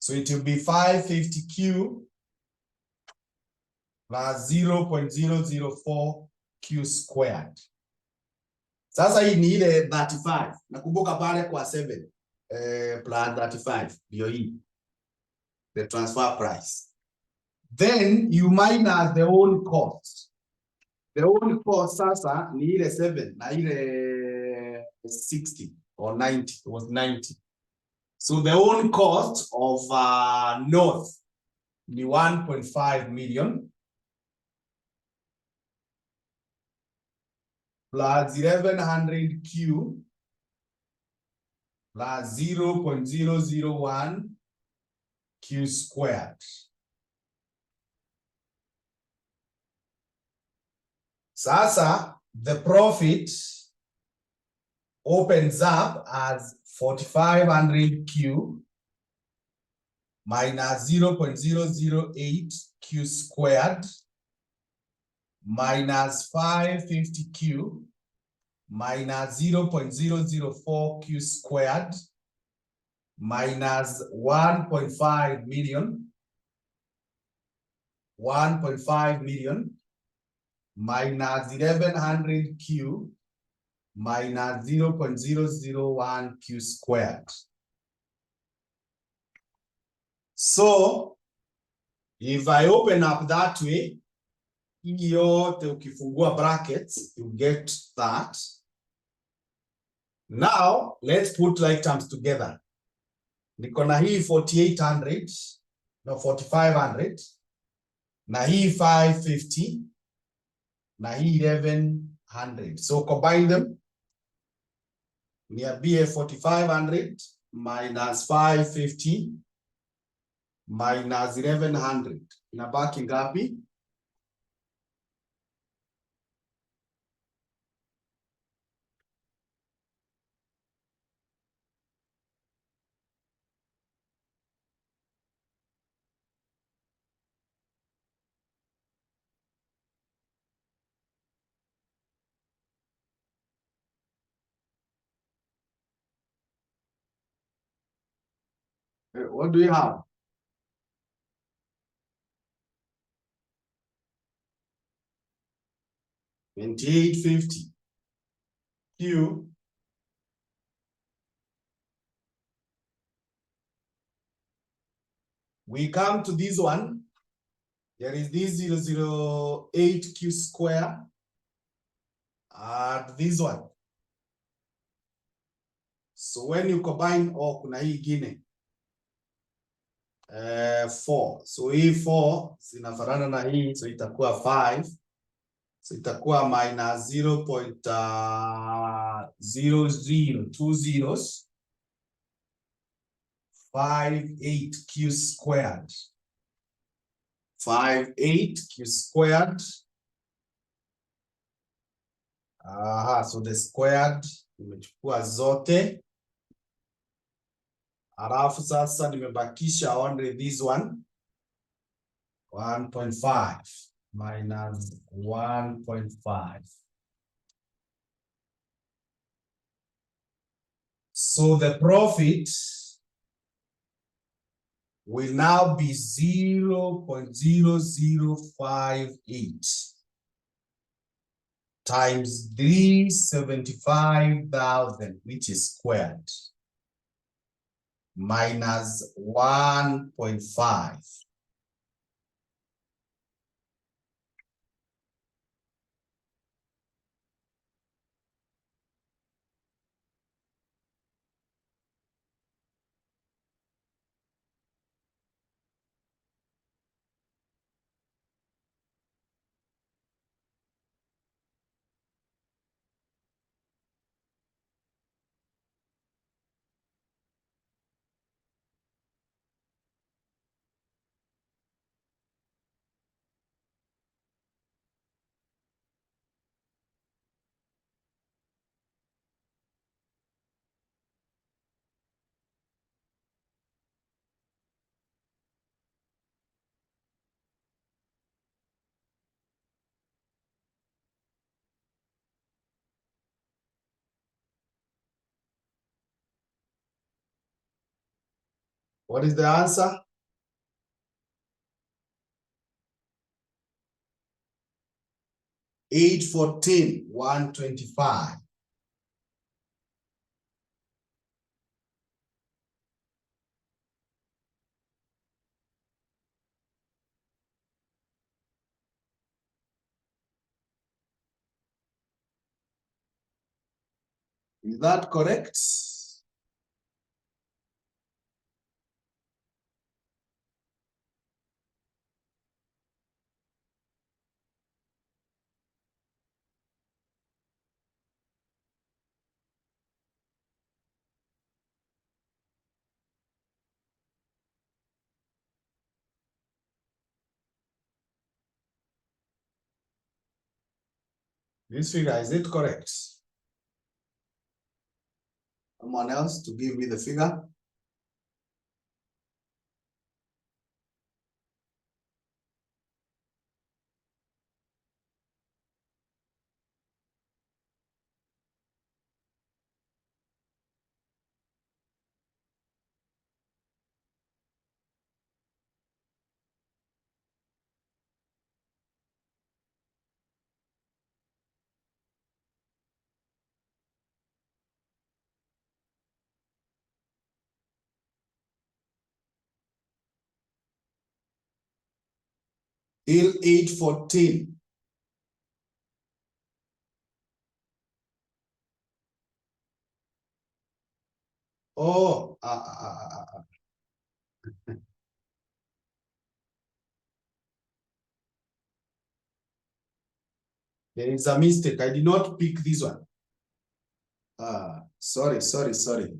So it will be 550Q plus 0.004 Q squared. Sasa hii ni ile 35. Nakumbuka pale kwa 7 plus 35 ndio hii. The transfer price. Then you minus the own cost. The own cost sasa ni ile 7 na ile 60 or 90. It was 90. So the own cost of North ni 1.5 million plus 1100 Q plus 0.001 Q squared. Sasa, the profit opens up as 4,500 Q minus 0.008 Q squared minus 550 Q minus 0.004 Q squared minus 1.5 million minus 1100 Q minus 0.001 Q squared. So, if I open up that way, hii yote ukifungua brackets, you get that. Now, let's put like terms together. Niko na hii 4,800, no 4,500, na hii 550, na hii 1,100. So combine them. Niambie 4,500 minus 550 minus 1,100. Inabaki ngapi? What do you have? 2850 Q we come to this one. There is this 008 Q square and this one. So when you combine all, kuna hii ingine 4. So hii 4 zinafanana na hii, so itakuwa 5. So itakuwa minus 0.00 zeros 58 Q squared. 58 Q squared. So the squared nimechukua zote. Alafu sasa nimebakisha only this one 1.5 minus 1.5. So the profit will now be 0.0058 times 375,000, which is squared, minus 1.5. What is the answer? Eight for 10, 125. Is that correct? This figure, is it correct? Someone else to give me the figure? Till 814. Oh, there is a mistake. I did not pick this one. Sorry.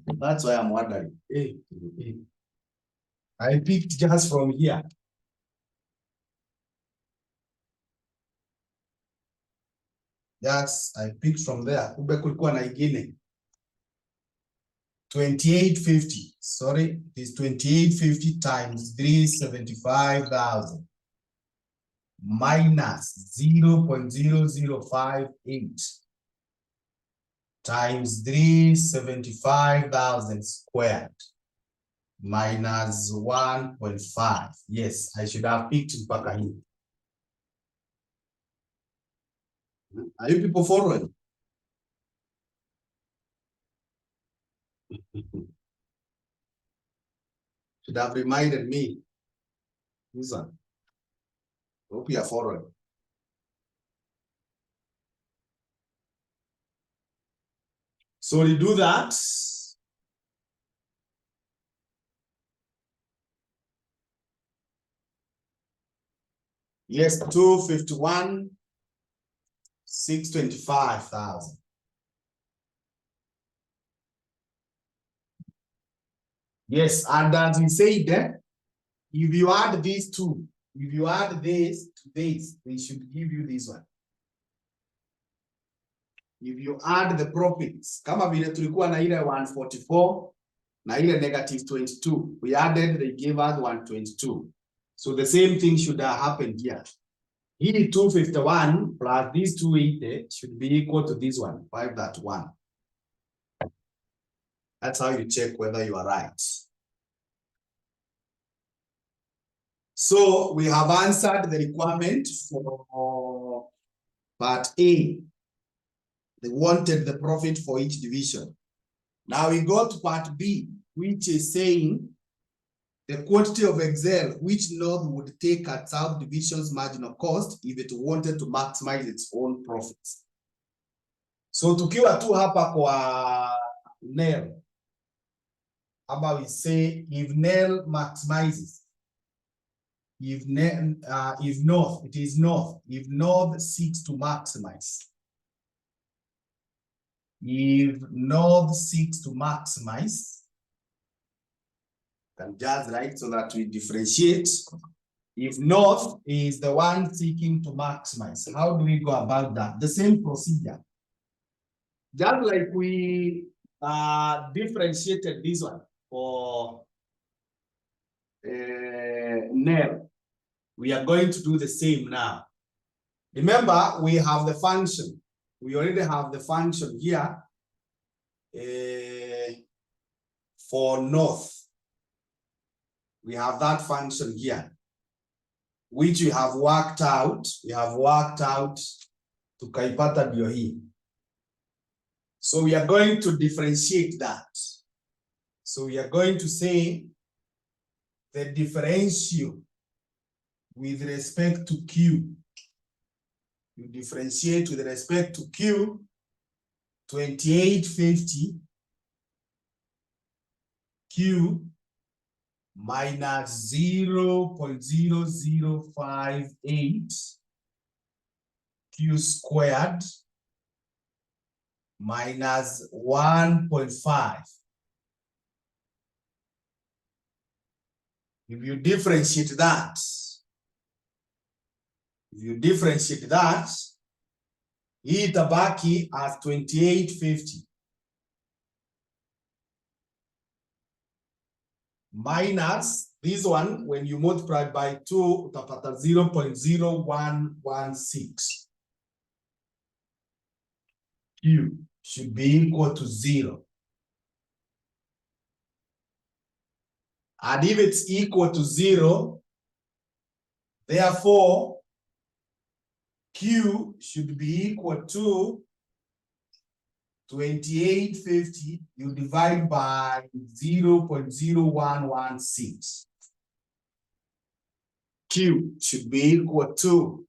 That's why I'm wondering. I picked just from here. Yes, I picked from there. Kumbe kulikuwa na ingine. 2850. Sorry, it is 2850 times 375,000 minus 0.0058 times 375,000 squared minus 1.5. Yes, I should have picked mpaka hii. Are you people following? Should have reminded me. This one. Hope you are following. So we do that. Yes, 251, 625,000. Yes, and as we said, if you add these two, if you add this to this, they should give you this one. If you add the profits, kama vile tulikuwa na ile 144 na ile negative 22, we added, they gave us 122. So the same thing should have happened here. Hii 251 plus these 280 should be equal to this one, 531. That's how you check whether you are right. So we have answered the requirement for part A. They wanted the profit for each division. Now we go to part B, which is saying the quantity of Excel which North would take at South Division's marginal cost if it wanted to maximize its own profits. So tukiwa tu hapa kwa NEL, ama we say if NEL maximizes, if North, it is North, if North seeks to maximize, if North seeks to maximize, can just write so that we differentiate. If North is the one seeking to maximize, how do we go about that? The same procedure. Just like we differentiated this one for NEL, we are going to do the same now. Remember, we have the function. We already have the function here for North. We have that function here, which we have worked out. We have worked out tukaipata ndio hii. So we are going to differentiate that. So we are going to say the differential with respect to Q. You differentiate with respect to Q, 2850 Q minus 0.0058 Q squared minus 1.5. If you differentiate that, hii itabaki as 2850 minus this one, when you multiply by 2, utapata 0.0116. Q should be equal to 0. And if it's equal to 0, therefore, Q should be equal to 2850, you divide by 0.0116. Q should be equal to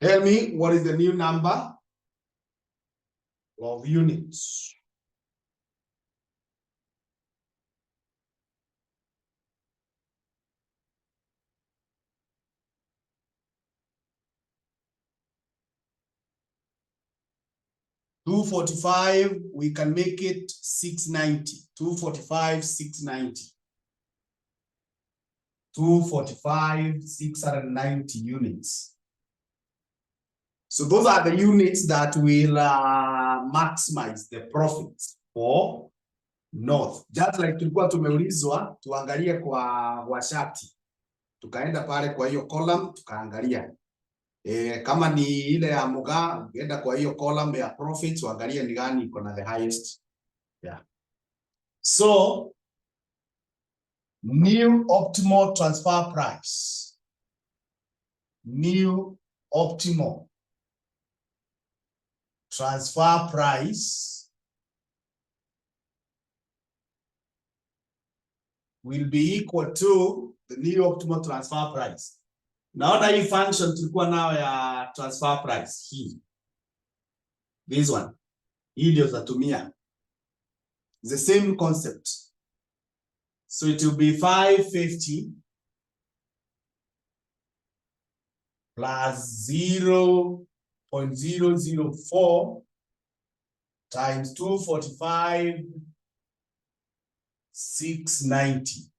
tell me what is the new number of units. 245, we can make it 690. 245, 690. 245, 690 units. So those are the units that will maximize the profits for North. Just like tulikuwa tumeulizwa tuangalie kwa shati. Tukaenda pale kwa hiyo column tukaangalia. Kama ni ile ya A.M.A, ukienda kwa hiyo column ya profits uangalie ni gani iko na the highest. Yeah. So new optimal transfer price. New optimal transfer price will be equal to the new optimal transfer price. Naona hii function tulikuwa nayo ya transfer price hii. This one. Hii ndio tutatumia. It's the same concept. So it will be 550 plus 0.004 times 245, 690.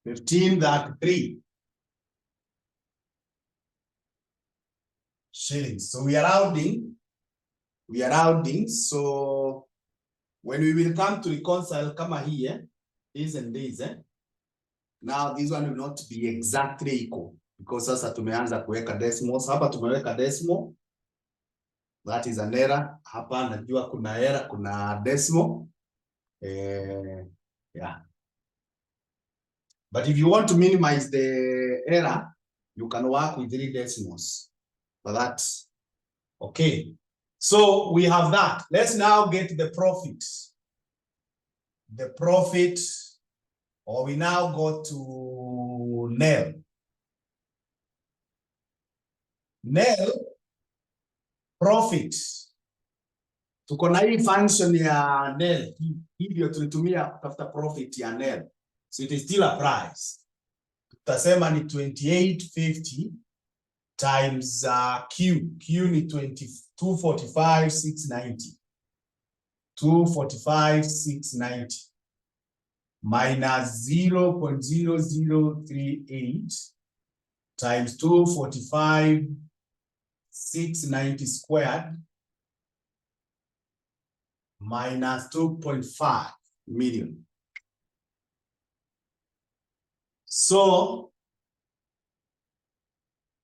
$15.33 shillings. So we are rounding. We are rounding. So when we will come to reconcile, kama here, this and this, now this one will not be exactly equal because sasa tumeanza kuweka decimals. Hapa tumeweka decimal. That is an error. Hapa najua kuna error, kuna decimal. Yeah. But if you want to minimize the error, you can work with 3 decimals. But that's okay. So we have that. Let's now get the profit. The profit, or we now go to nil. Nil profit. Tuko na hii function ya nil. Hii ndio tulitumia kutafuta profit ya nil. So it is still a price. Tutasema ni 2850 times Q. Q ni 245, 690. 245, 690. Minus 0.0038 times 245, 690 squared minus 2.5 million. So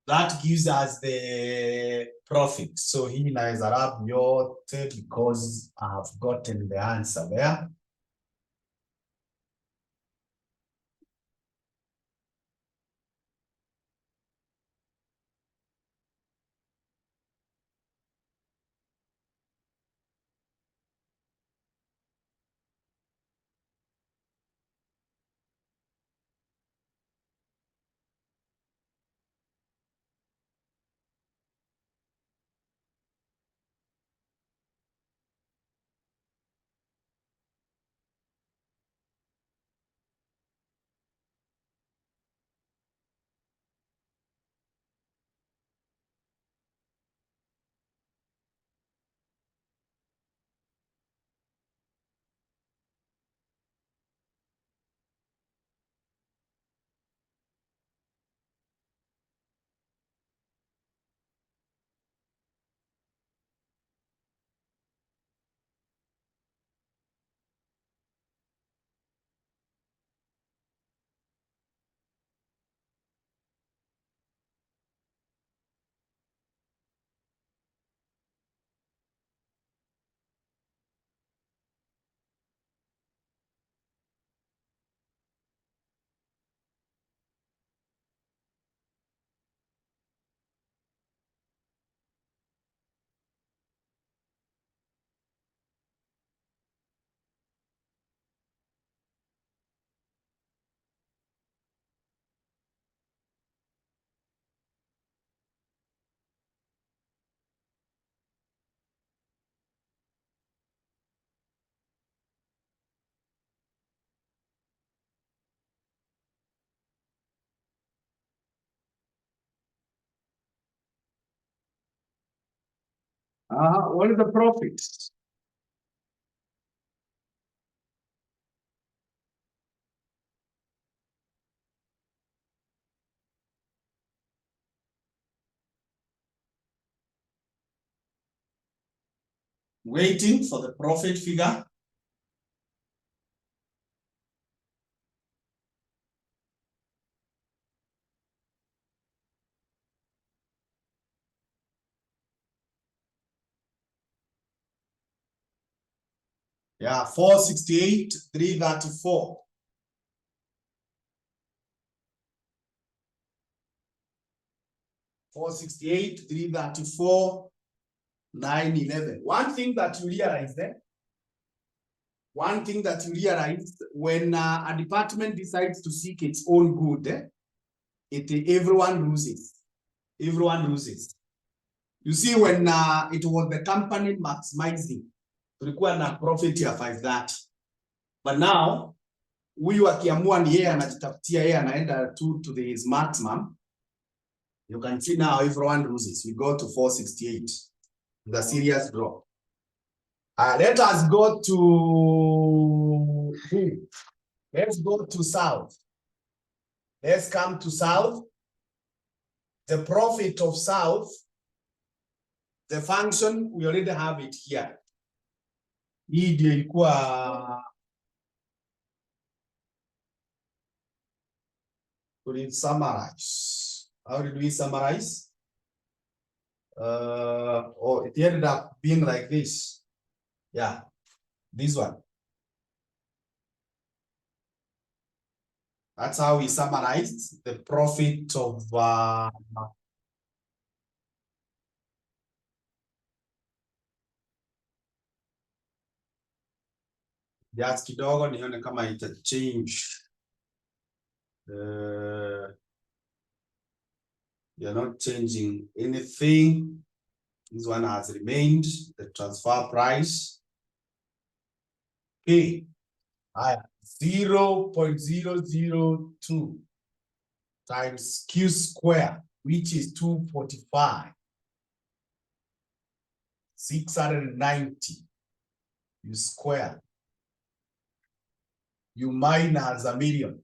that gives us the profit. So hii naweza rub yote because I have gotten the answer there. What is the profit? Waiting for the profit figure. Yeah, 468, 334. 468, 334, 911. One thing that you realize there, when a department decides to seek its own good, everyone loses. Everyone loses. You see, when it was the company maximizing, tulikuwa na profit ya 530. But now, huyu akiamua ni yeye anajitafutia, yeye anaenda to his maximum. You can see now everyone loses. We go to 468. The serious drop. Let us go to let's go to South. Let's come to South. The profit of South, the function, we already have it here. Hii ndio ilikuwa to summarize. How did we summarize? It ended up being like this. Yeah, this one. That's how we summarized the profit of just kidogo nione kama ita change. You're not changing anything. This one has remained the transfer price. Okay. 0.002 times Q square, which is 245. 690. You square. You minus a million.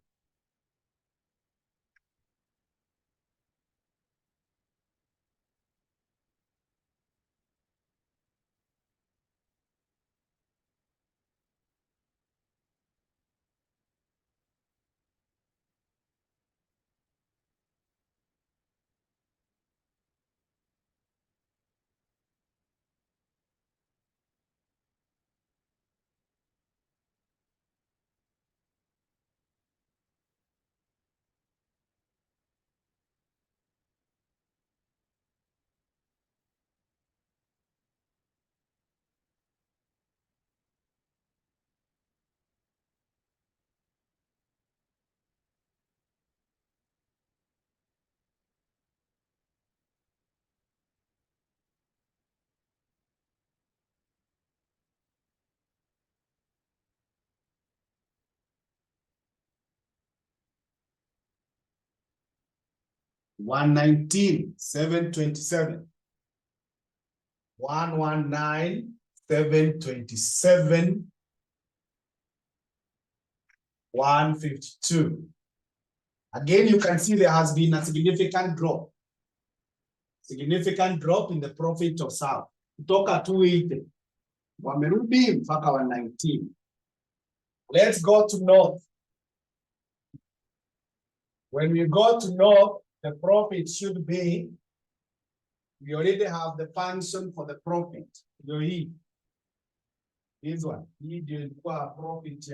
$119,727. 119,727. 152. Again, you can see there has been a significant drop. Significant drop in the profit of South. Kutoka 280. Wamerudi mpaka 119. Let's go to North. When we go to North, the profit should be, we already have the function for the profit. This one. Hii ndio ilikuwa profit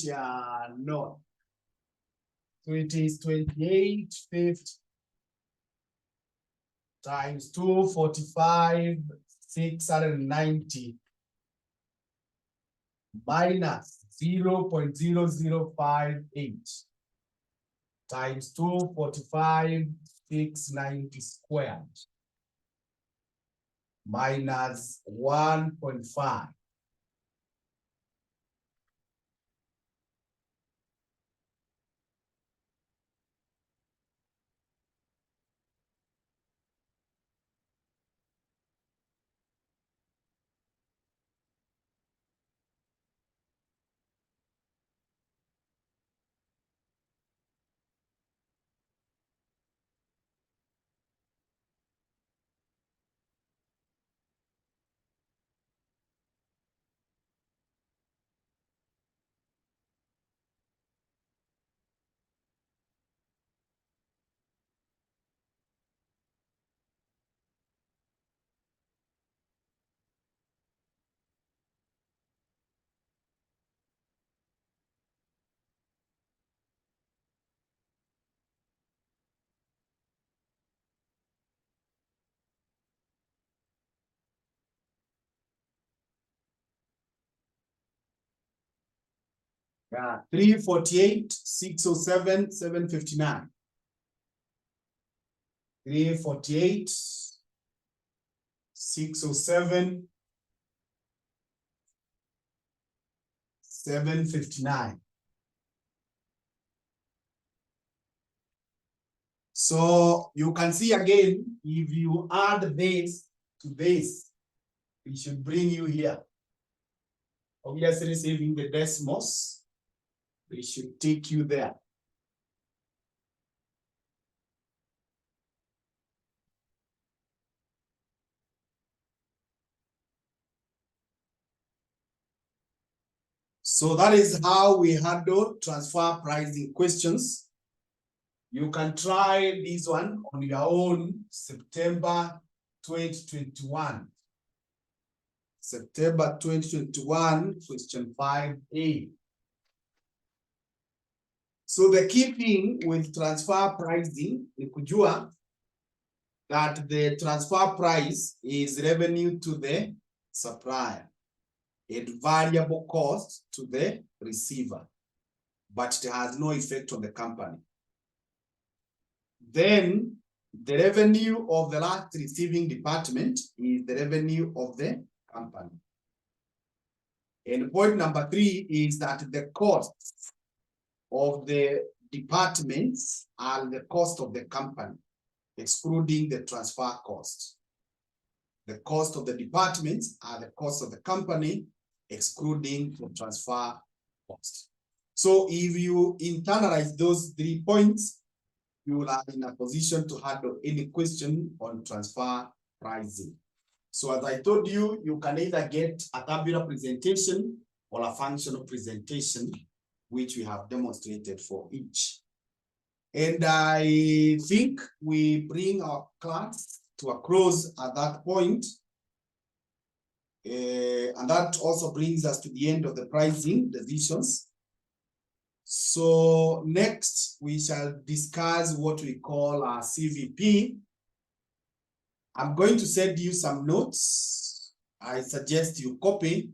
ya North. So it is 2850 times 245, 690 minus 0.0058 times 245, 690 squared minus 1.5. Yeah, 348, 607, 759. 348, 607, 759. So you can see again, if you add this to this, it should bring you here. Obviously, saving the decimals, it should take you there. So that is how we handle transfer pricing questions. You can try this one on your own, September 2021. September 2021, question 5A. So the key thing with transfer pricing ni kujua that the transfer price is revenue to the supplier and variable cost to the receiver, but it has no effect on the company. Then the revenue of the last receiving department is the revenue of the company. And point number 3 is that the costs of the departments are the cost of the company, excluding the transfer cost. The cost of the departments are the cost of the company, excluding the transfer cost. So if you internalize those 3 points, you will are in a position to handle any question on transfer pricing. So as I told you, you can either get a tabular presentation or a functional presentation, which we have demonstrated for each. And I think we bring our class to a close at that point. And that also brings us to the end of the pricing decisions. So next, we shall discuss what we call our CVP. I'm going to send you some notes. I suggest you copy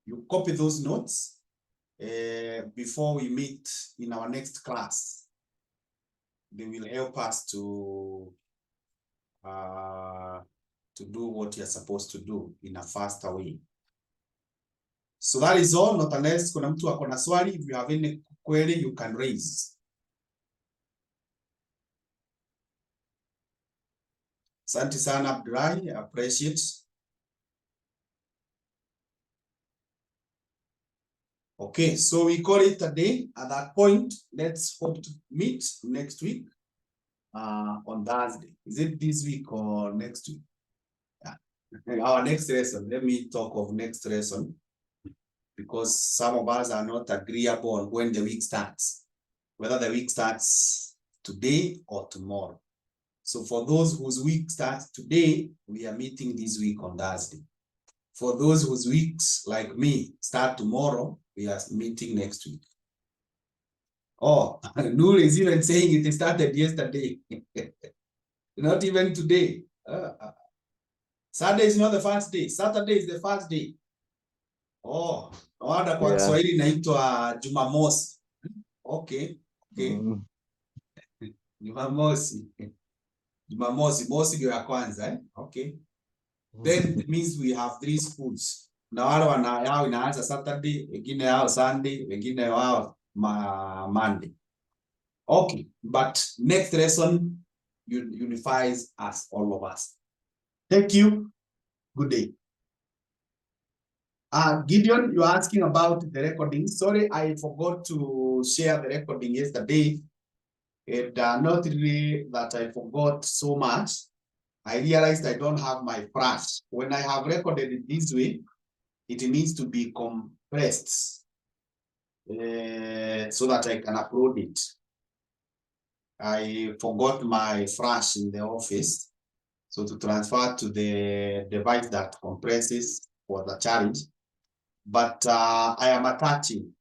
those notes before we meet in our next class. They will help us to do what you're supposed to do in a faster way. So that is all, not unless kuna mtu ako na swali. If you have any query, you can raise. Asante sana Abdullahi, I appreciate. Okay, so we call it a day. At that point, let's hope to meet next week on Thursday. Is it this week or next week? Yeah. Our next lesson, let me talk of next lesson, because some of us are not agreeable on when the week starts, whether the week starts today or tomorrow. So for those whose week starts today, we are meeting this week on Thursday. For those whose weeks, like me, start tomorrow, we are meeting next week. Oh, Noor is even saying it started yesterday. Not even today. Sunday is not the first day. Saturday is the first day. Oh, no wonder kwa Kiswahili inaitwa Jumamosi. Okay, okay. Jumamosi. Jumamosi, mosi ndio ya kwanza, eh? Okay. Then it means we have 3 schools. Na wale wana yao inaanza Saturday, wengine yao Sunday, wengine yao Monday. Okay, but next lesson unifies us, all of us. Thank you. Good day. Gideon, you're asking about the recording. Sorry, I forgot to share the recording yesterday. And not really that I forgot so much. I realized I don't have my flash. When I have recorded it this way, it needs to be compressed so that I can upload it. I forgot my flash in the office. So to transfer to the device that compresses for the challenge. But I am attaching.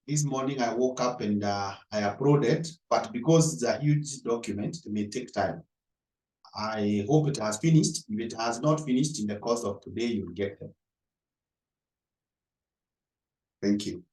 This morning I woke up and I uploaded, but because it's a huge document, it may take time. I hope it has finished. If it has not finished in the course of today, you'll get them. Thank you.